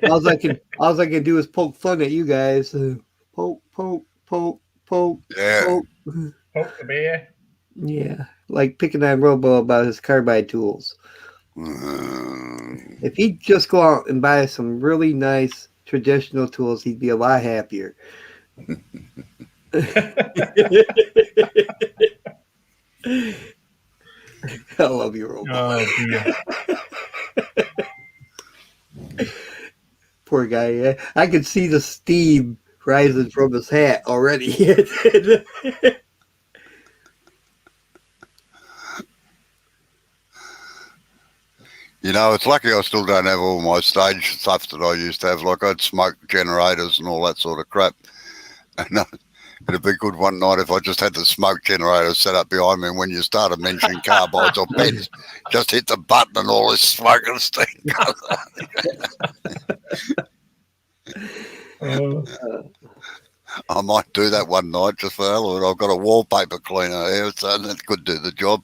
All I can do is poke fun at you guys. Poke. Yeah. Poke. Poke the bear. Yeah, like picking on Robo about his carbide tools. If he'd just go out and buy some really nice traditional tools, he'd be a lot happier. I love you, Robo. Oh, dear. Poor guy. Yeah. I could see the steam rising from his hat already. You know, it's lucky I still don't have all my stage stuff that I used to have. Like I'd smoke generators and all that sort of crap. And it'd be good one night if I just had the smoke generator set up behind me. And when you started mentioning carbides or pens, just hit the button and all this smoke and steam comes out. I might do that one night just for hell of it. I've got a wallpaper cleaner here, so that could do the job.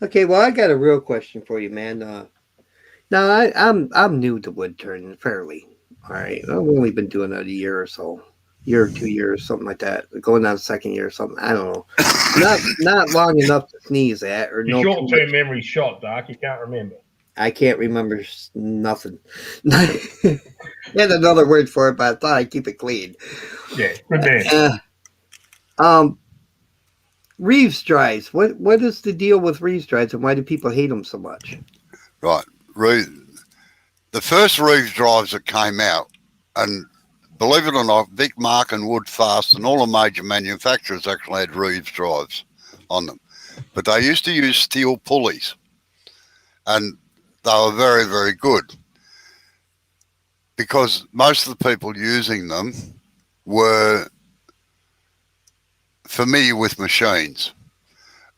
Okay, well, I got a real question for you, man. Now, I'm new to wood turning, fairly. All right, I've only been doing it a year or so, year or 2 years, something like that. Going on the second year or something. I don't know. Not long enough to sneeze at or Your no. short-term memory shot, Doc. You can't remember. I can't remember nothing. Had another word for it, but I thought I'd keep it clean. Yeah, good man. Reeves drives. What is the deal with Reeves drives, and why do people hate them so much? Right. The first Reeves drives that came out, and believe it or not, Vic, Mark and Woodfast and all the major manufacturers actually had Reeves drives on them. But they used to use steel pulleys, and they were very, very good because most of the people using them were familiar with machines,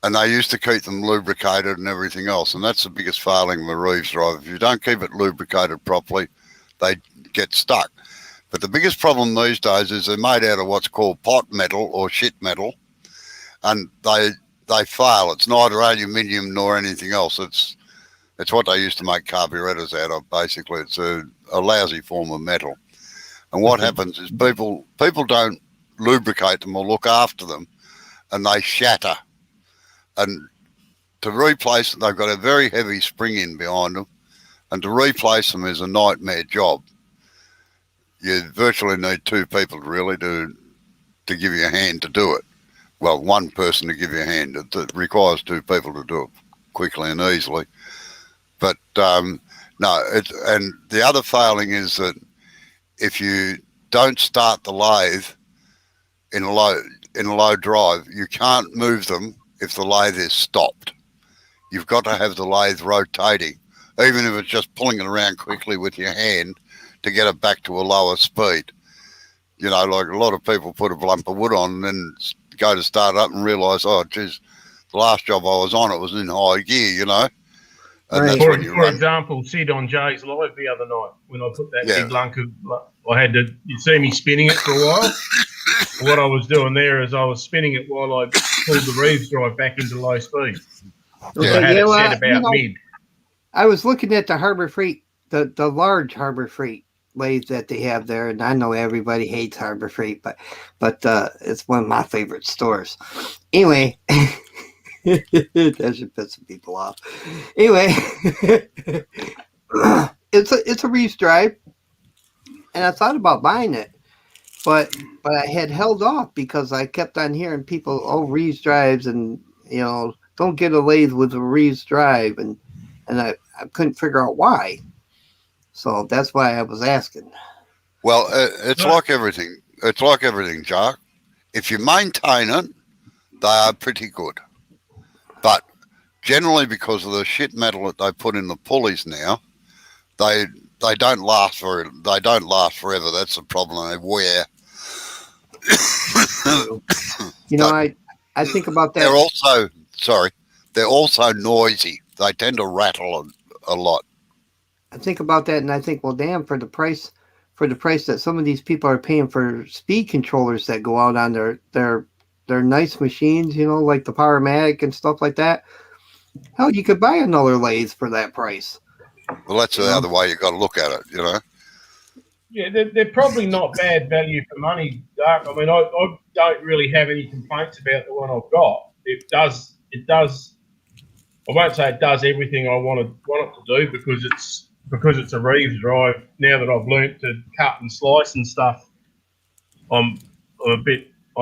and they used to keep them lubricated and everything else. And that's the biggest failing of a Reeves drive. If you don't keep it lubricated properly, they get stuck. But the biggest problem these days is they're made out of what's called pot metal or shit metal, and they fail. It's neither aluminium nor anything else. It's what they used to make carburetors out of, basically. It's a lousy form of metal. And what happens is people don't lubricate them or look after them, and they shatter. And to replace them, they've got a very heavy spring in behind them, and to replace them is a nightmare job. You virtually need two people really to give you a hand to do it. Well, one person to give you a hand. It requires two people to do it quickly and easily. But and the other failing is that if you don't start the lathe in a low drive, you can't move them if the lathe is stopped. You've got to have the lathe rotating, even if it's just pulling it around quickly with your hand to get it back to a lower speed. You know, like a lot of people put a lump of wood on and then go to start up and realise, oh, geez, the last job I was on, it was in high gear, you know. And that's when For example, Sid on Jay's live the other night when I put that big lunk of, you see me spinning it for a while. What I was doing there is I was spinning it while I pulled the Reeves drive back into low speed. Okay, I had it set about mid. I was looking at the Harbor Freight, the large Harbor Freight lathe that they have there, and I know everybody hates Harbor Freight, but it's one of my favorite stores. Anyway, that should piss some people off. Anyway, it's a Reeves drive, and I thought about buying it, but I had held off because I kept on hearing people, Reeves drives, and don't get a lathe with a Reeves drive, and I couldn't figure out why. So that's why I was asking. Well, it's like everything. It's like everything, Jack. If you maintain it, they are pretty good. But generally, because of the shit metal that they put in the pulleys now, they don't last forever. That's the problem. They wear. I think about that. They're also noisy. They tend to rattle a lot. I think about that, and I think, well, damn, for the price that some of these people are paying for speed controllers that go out on their nice machines, like the Powermatic and stuff like that. Hell, you could buy another lathe for that price. Well, that's the other way you got to look at it, Yeah, they're probably not bad value for money, Dark. I mean, I don't really have any complaints about the one I've got. It does. I won't say it does everything I want it to do because it's a Reeves drive. Now that I've learnt to cut and slice and stuff, I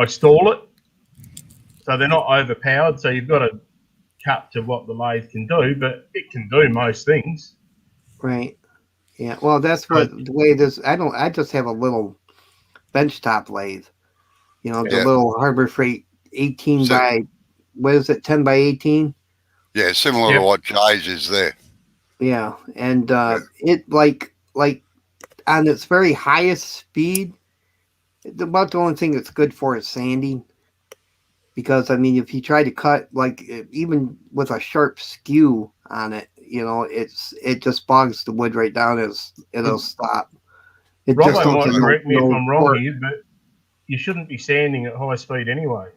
stall it, so they're not overpowered. So you've got to cut to what the lathe can do, but it can do most things. Right. Yeah. Well, that's the way it is. I just have a little benchtop lathe. The little Harbor Freight 18 by, what is it, 10 by 18? Yeah, similar to what Jay's is there. Yeah, and it like on its very highest speed, about the only thing it's good for is sanding. Because if you try to cut, even with a sharp skew on it, it just bogs the wood right down. It'll stop. Robbo might correct me if I'm wrong here, but you shouldn't be sanding at high speed anyway.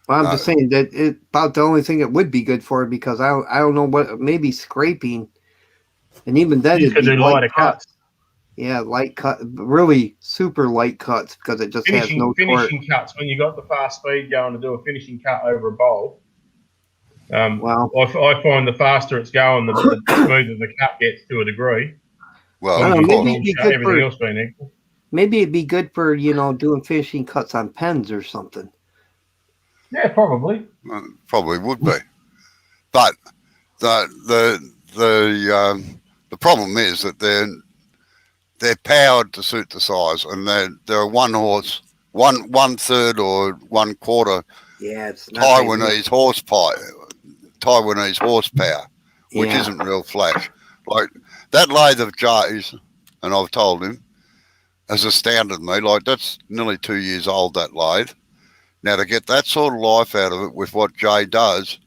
Well, I'm just saying that it's about the only thing it would be good for, because I don't know what, maybe scraping, and even then you could do lighter cuts. Yeah, light cut, really super light cuts, because it just has no finishing cuts when you got the fast speed going to do a finishing cut over a bowl. I find the faster it's going, the smoother the cut gets to a degree. Well, maybe it'd be good everything else being equal. Maybe it'd be good for doing finishing cuts on pens or something. Yeah, probably. Probably would be, but the problem is that they're powered to suit the size, and they're 1 horse, 1/3 or 1/4. Yeah, it's Taiwanese horsepower, which isn't real flash. Like that lathe of Jay's, and I've told him, has astounded me. Like, that's nearly 2 years old, that lathe. Now, to get that sort of life out of it with what Jay does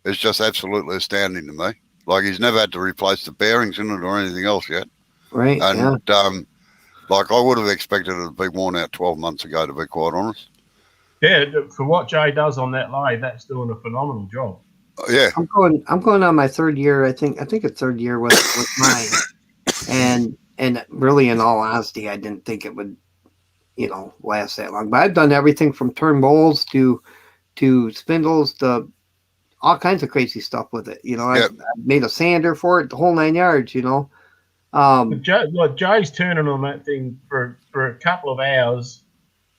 is just absolutely astounding to me. Like, he's never had to replace the bearings in it or anything else yet. Right. And I would have expected it to be worn out 12 months ago, to be quite honest. Yeah, for what Jay does on that lathe, that's doing a phenomenal job. Yeah. I'm going on my third year. I think it's third year with mine, and really, in all honesty, I didn't think it would last that long. But I've done everything from turn bowls to spindles to all kinds of crazy stuff with it. I made a sander for it, the whole 9 yards. Jay's turning on that thing for a couple of hours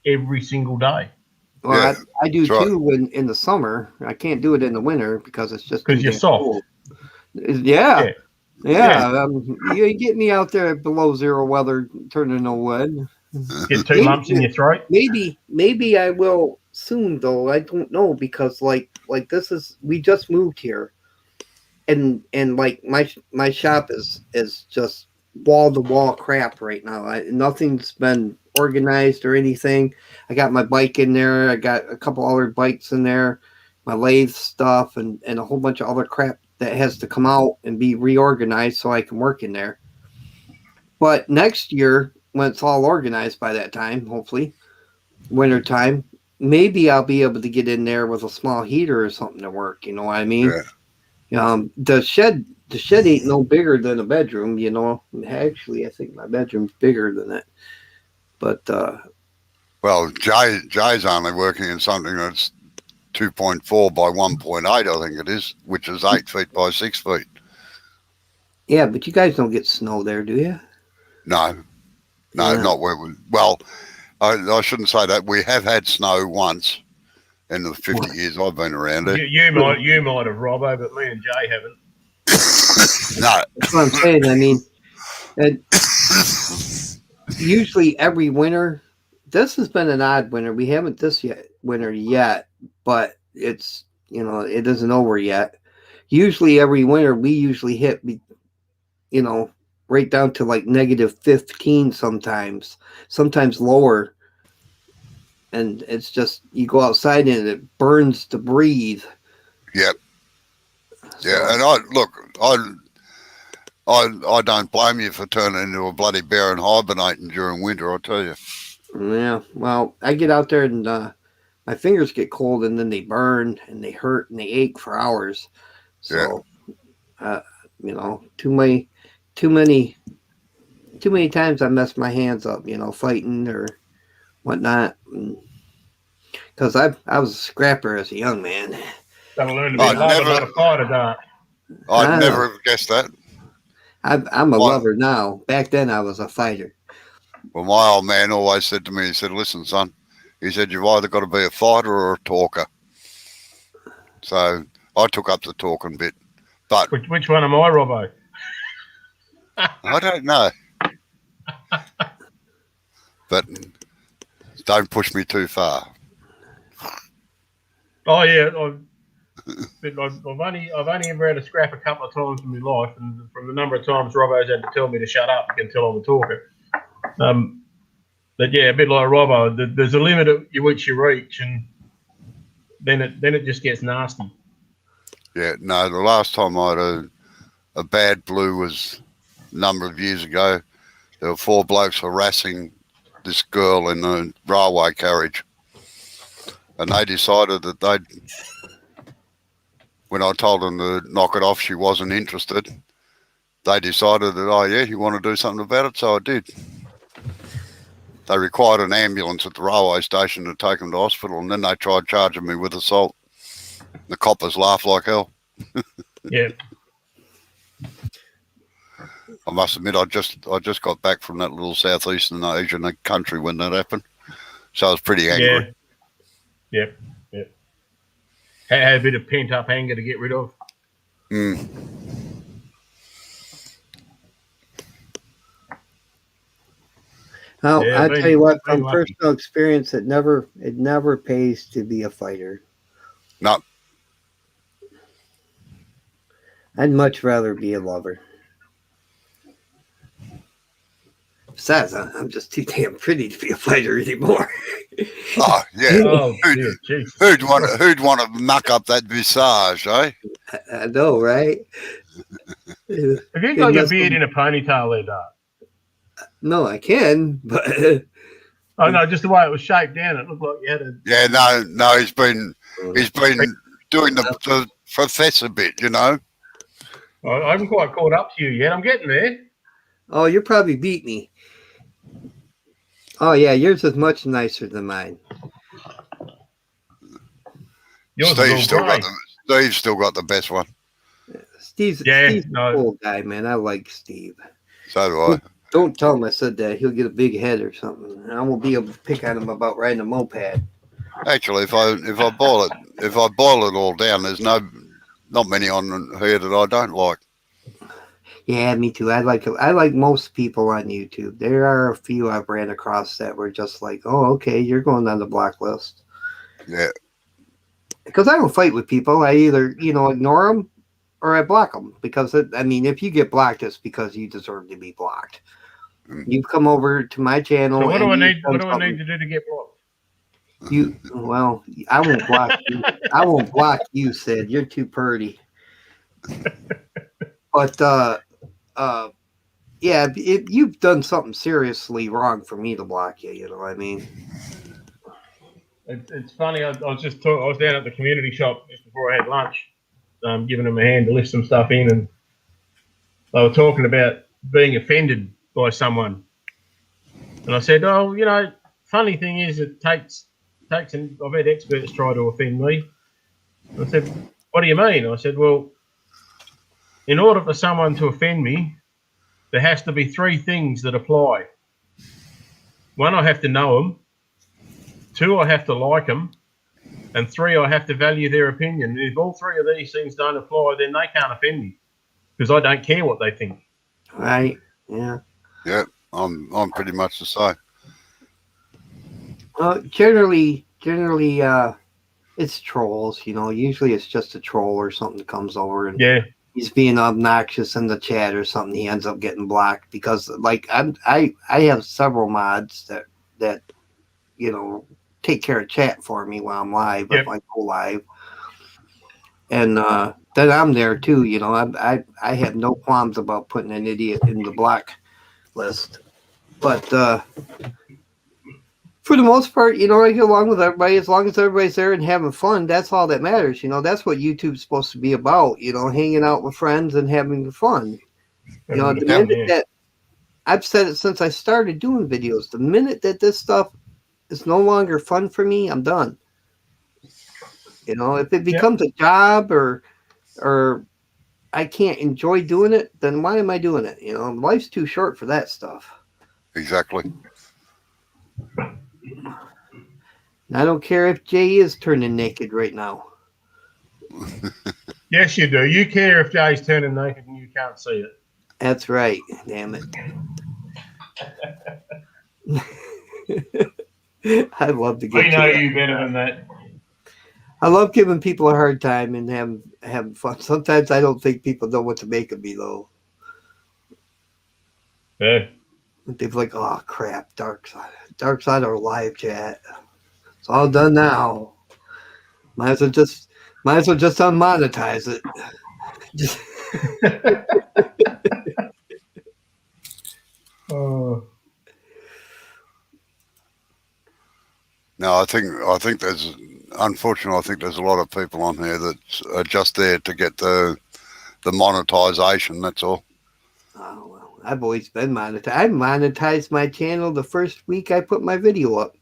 every single day. Well, yeah, I do too. In the summer, I can't do it in the winter because it's just because you're soft. Cold. Yeah. You get me out there below zero weather, turning no wood. Get 2 lumps in your throat. Maybe I will soon, though. I don't know, because like this is, we just moved here, and like my shop is just wall to wall crap right now. Nothing's been organized or anything. I got my bike in there. I got a couple other bikes in there, my lathe stuff, and a whole bunch of other crap that has to come out and be reorganized so I can work in there. But next year, when it's all organized by that time, hopefully, winter time, maybe I'll be able to get in there with a small heater or something to work. You know what I mean? Yeah. The shed the shed ain't no bigger than a bedroom, you know. Actually, I think my bedroom's bigger than it. But well, Jay's only working in something that's 2.4 by 1.8, I think it is, which is 8 feet by 6 feet. yeah, but you guys don't get snow there, do you? No, Yeah. not where we. Well, I shouldn't say that. We have had snow once in the 50 years I've been around here. You might have, Robbo, but me and Jay haven't. No. That's what I'm saying. I mean, and usually every winter, this has been an odd winter. We haven't winter yet, but it's, you know, it isn't over yet. Usually every winter we usually hit, you know, right down to like -15 sometimes lower. And it's just, you go outside and it burns to breathe. Yep. So, Yeah, and I don't blame you for turning into a bloody bear and hibernating during winter, I tell you. yeah, well, I get out there and my fingers get cold and then they burn and they hurt and they ache for hours. So, you know, too many times I messed my hands up, you know, fighting or whatnot. Because I was a scrapper as a young man. I've learned to be a lover, not a fighter, Doc. I'd never have guessed that. I'm a lover now. Back then I was a fighter. Well, my old man always said to me, he said, listen, son, he said, you've either got to be a fighter or a talker. So I took up the talking bit. But which one am I, Robbo? I don't know. But don't push me too far. Oh yeah, I've only ever had a scrap a couple of times in my life, and from the number of times Robbo's had to tell me to shut up, you can tell I'm a talker. But yeah, a bit like Robbo, there's a limit at which you reach, and then it just gets nasty. Yeah, no, the last time I had a bad blue was a number of years ago. There were 4 blokes harassing this girl in the railway carriage. And they decided that when I told them to knock it off, she wasn't interested. They decided that, oh yeah, you want to do something about it? So I did. They required an ambulance at the railway station to take them to hospital, and then they tried charging me with assault. The coppers laughed like hell. Yeah. I must admit, I just got back from that little southeastern Asian country when that happened, so I was pretty angry. Yeah. Yep. Had a bit of pent up anger to get rid of. Well, Yeah, I tell you what, from personal experience, it never pays to be a fighter. No. I'd much rather be a lover. Besides, I'm just too damn pretty to be a fighter anymore. Oh yeah. Oh, who'd want to muck up that visage, eh? I know, right? Have you got your beard in a ponytail there, Doc? No, I can, but oh no, just the way it was shaped down, it looked like you had a. Yeah, no, he's been doing the professor bit, you know. I haven't quite caught up to you yet. I'm getting there. Oh, you probably beat me. Oh yeah, yours is much nicer than mine. Steve's still got the best one. Steve's a cool guy, man. I like Steve. So do I. Don't tell him I said that. He'll get a big head or something. I won't be able to pick on him about riding a moped. Actually, if I boil it all down, there's not many on here that I don't like. Yeah, me too. I like most people on YouTube. There are a few I've ran across that were just like, oh, okay, you're going on the block list. Yeah. Because I don't fight with people. I either, ignore them or I block them. Because, if you get blocked, it's because you deserve to be blocked. You've come over to my channel. So what do I need to do to get blocked? Well, I won't block you. I won't block you, Sid. You're too pretty. But, yeah, you've done something seriously wrong for me to block you. You know what I mean? It's funny. I was down at the community shop just before I had lunch, giving them a hand to lift some stuff in, and they were talking about being offended by someone. And I said, oh, you know, funny thing is it takes, and I've had experts try to offend me. I said, what do you mean? I said, well, in order for someone to offend me, there has to be three things that apply. One, I have to know them. Two, I have to like them. And three, I have to value their opinion. And if all three of these things don't apply, then they can't offend me because I don't care what they think. Right. Yeah. Yeah, I'm pretty much the same. Generally, it's trolls. You know, usually it's just a troll or something that comes over and he's being obnoxious in the chat or something. He ends up getting blocked because, like, I have several mods that you know take care of chat for me while I'm live. If I go live, and then I'm there too. You know, I have no qualms about putting an idiot in the block list, but for the most part, you know, I get along with everybody. As long as everybody's there and having fun, that's all that matters. You know, that's what YouTube's supposed to be about. You know, hanging out with friends and having fun. You know, the minute that I've said it since I started doing videos, the minute that this stuff is no longer fun for me, I'm done. You know, if it becomes a job or I can't enjoy doing it, then why am I doing it? You know, life's too short for that stuff. Exactly. I don't care if Jay is turning naked right now. Yes, you do. You care if Jay's turning naked and you can't see it. That's right. Damn it. I love to get. We know you better than that. I love giving people a hard time and having fun. Sometimes I don't think people know what to make of me, though. Yeah. They're like, oh crap, Dark Side or live chat. It's all done now. Might as well just unmonetize it. No, I think there's, unfortunately, I think there's a lot of people on here that are just there to get the monetization. That's all. Oh well, I've always been monetized. I monetized my channel the first week I put my video up.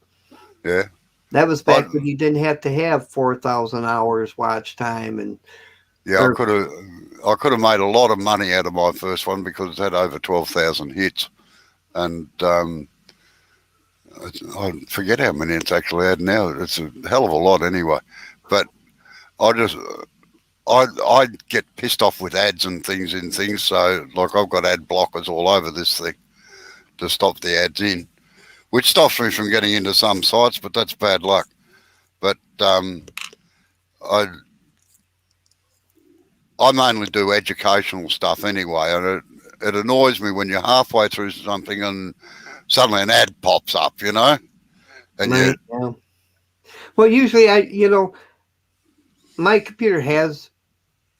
Yeah. That was back when you didn't have to have 4,000 hours watch time and. Yeah, I could have made a lot of money out of my first one because it had over 12,000 hits, and I forget how many it's actually had now. It's a hell of a lot anyway. But I get pissed off with ads and things in things. So like I've got ad blockers all over this thing to stop the ads in, which stops me from getting into some sites, but that's bad luck. But I mainly do educational stuff anyway, and it annoys me when you're halfway through something and suddenly an ad pops up, you know. And well, usually my computer has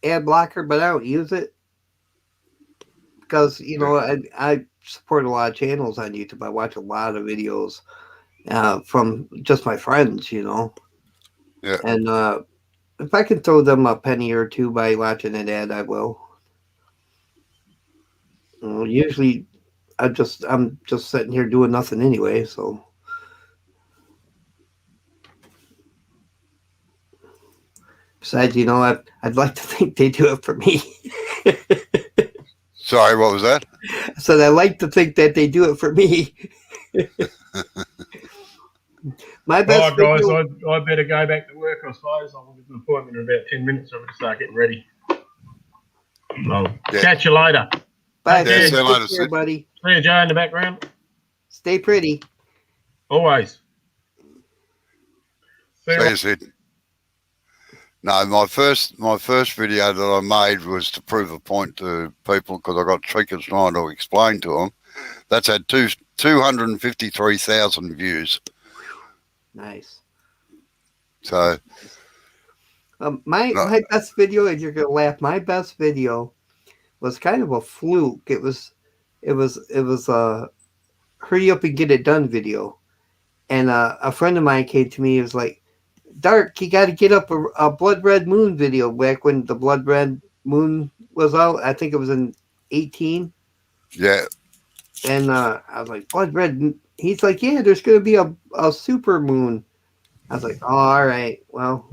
ad blocker, but I don't use it because I support a lot of channels on YouTube. I watch a lot of videos from just my friends, you know. Yeah. And if I can throw them a penny or two by watching an ad, I will. Usually, I'm just sitting here doing nothing anyway, so. Besides, I'd like to think they do it for me. Sorry, what was that? I said I like to think that they do it for me. My best. All right, guys, I better go back to work, I suppose. I'll get an appointment in about 10 minutes. I'm going to start getting ready. I'll catch you later. Bye. See you later, Here, buddy. See you, Joe, in the background. Stay pretty. Always. See you, Sid. No, my first video that I made was to prove a point to people because I got trickers trying to explain to them. That's had 253,000 views. Nice. So, my best video, and you're gonna laugh. My best video was kind of a fluke. It was a hurry up and get it done video, and a friend of mine came to me. He was like, "Dark, you got to get up a Blood Red Moon video." Back when the Blood Red Moon was out, I think it was in 18. Yeah. And I was like, Blood Red. He's like, yeah, there's going to be a super moon. I was like, oh, all right. Well,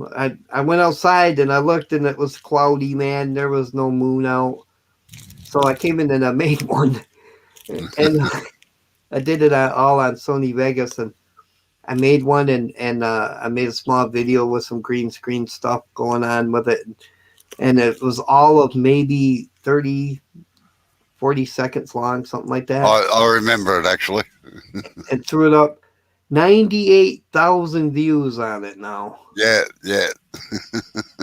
I went outside and I looked and it was cloudy, man. There was no moon out. So I came in and I made one. And I did it all on Sony Vegas. And I made one and I made a small video with some green screen stuff going on with it. And it was all of maybe 30, 40 seconds long, something like that. I remember it actually. And threw it up. 98,000 views on it now. Yeah, yeah.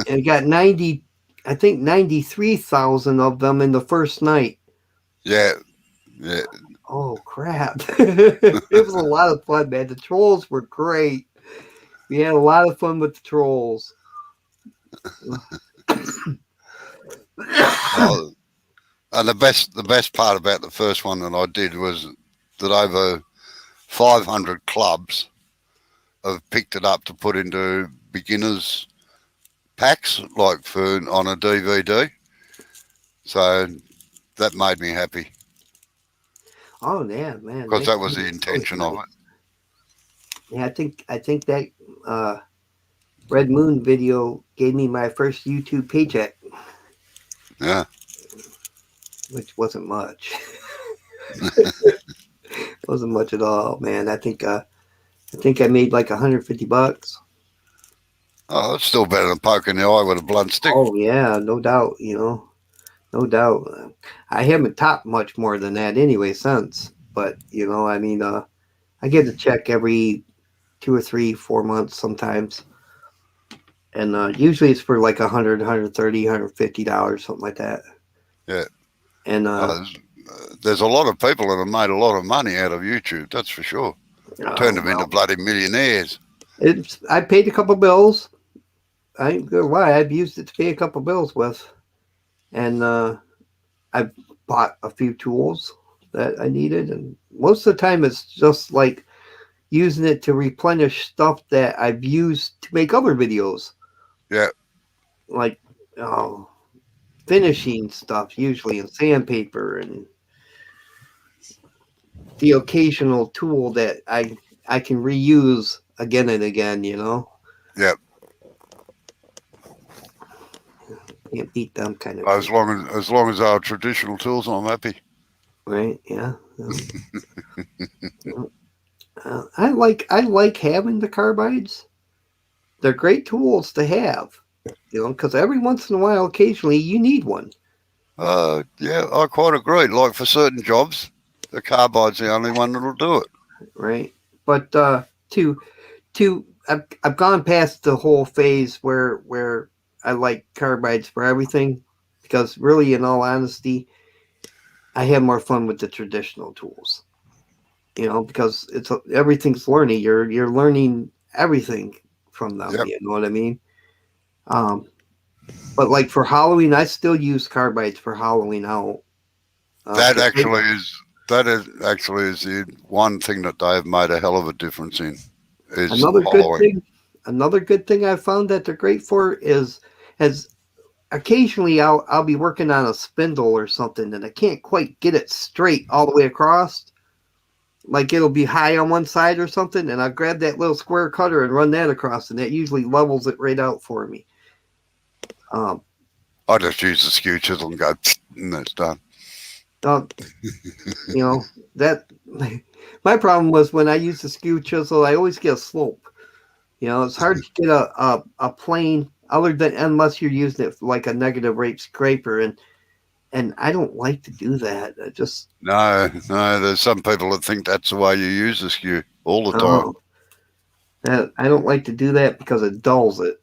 And it got 93,000 of them in the first night. Yeah, yeah. Oh crap. It was a lot of fun, man. The trolls were great. We had a lot of fun with the trolls. And the best part about the first one that I did was that over 500 clubs have picked it up to put into beginners packs, like for on a DVD. So that made me happy. Oh yeah, man. Because that was the intention of it. Yeah, I think that Red Moon video gave me my first YouTube paycheck. Yeah. Which wasn't much. Wasn't much at all, man. I think I made like $150. Oh, it's still better than poking the eye with a blunt stick. Oh yeah, no doubt. No doubt. I haven't topped much more than that anyway since. But I mean, I get a check every 2 or 3, 4 months sometimes, and usually it's for like $100, $130, $150, something like that. Yeah. And there's a lot of people that have made a lot of money out of YouTube. That's for sure. Turned them into bloody millionaires. I paid a couple bills. I ain't gonna lie, I've used it to pay a couple bills with, and I've bought a few tools that I needed, and most of the time it's just like using it to replenish stuff that I've used to make other videos. Yeah. Like finishing stuff, usually in sandpaper, and the occasional tool that I can reuse again and again, Yep. Can't beat them kind of. As long as our traditional tools, I'm happy. Right? Yeah. I like having the carbides. They're great tools to have, because every once in a while, occasionally, you need one. Yeah, I quite agree. Like for certain jobs, the carbide's the only one that'll do it. Right. But I've gone past the whole phase where I like carbides for everything, because really, in all honesty, I have more fun with the traditional tools. Because everything's learning. You're learning everything from them. Yep. You know what I mean? But like for Halloween, I still use carbides for Halloween out. That actually is the one thing that they have made a hell of a difference in. Is another Halloween. good thing. Another good thing I found that they're great for is occasionally I'll be working on a spindle or something and I can't quite get it straight all the way across. Like it'll be high on one side or something, and I'll grab that little square cutter and run that across, and that usually levels it right out for me. I just use the skew chisel and go, and it's done. That my problem was when I use the skew chisel, I always get a slope. It's hard to get a plane unless you're using it for like a negative rate scraper, and I don't like to do that. No. There's some people that think that's the way you use the skew all the time. I don't like to do that because it dulls it.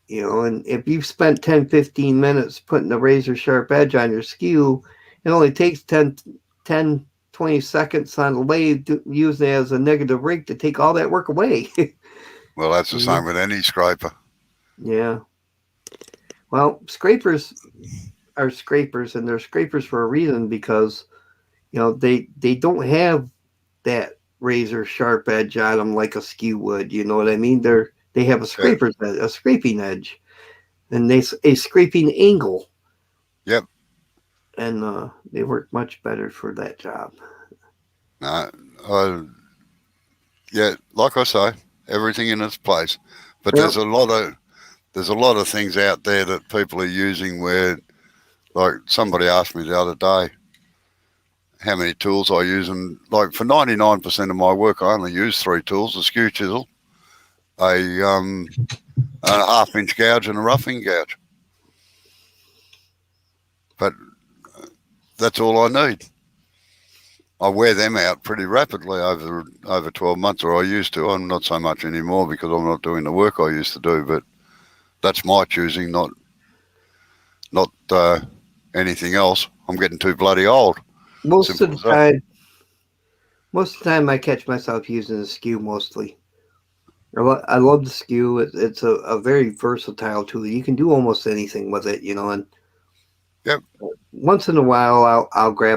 And if you've spent 10, 15 minutes putting a razor sharp edge on your skew, it only takes 10, 20 seconds on the lathe using it as a negative rig to take all that work away. Well, that's the same with any scraper. Yeah. Well, scrapers are scrapers, and they're scrapers for a reason, because they don't have that razor sharp edge on them like a skew would. You know what I mean? They have a scraping edge, and a scraping angle. Yep. and they work much better for that job. No, yeah, like I say, everything in its place. But Yep. there's a lot of things out there that people are using where, like somebody asked me the other day how many tools I use, and like for 99% of my work I only use 3 tools: a skew chisel, a 1/2-inch gouge, and a roughing gouge. But that's all I need. I wear them out pretty rapidly over 12 months, or I used to. I'm not so much anymore because I'm not doing the work I used to do, but that's my choosing, not anything else. I'm getting too bloody old. Most of the time I catch myself using the skew mostly. I love the skew. It's a very versatile tool. You can do almost anything with it, and Yep. once in a while I'll grab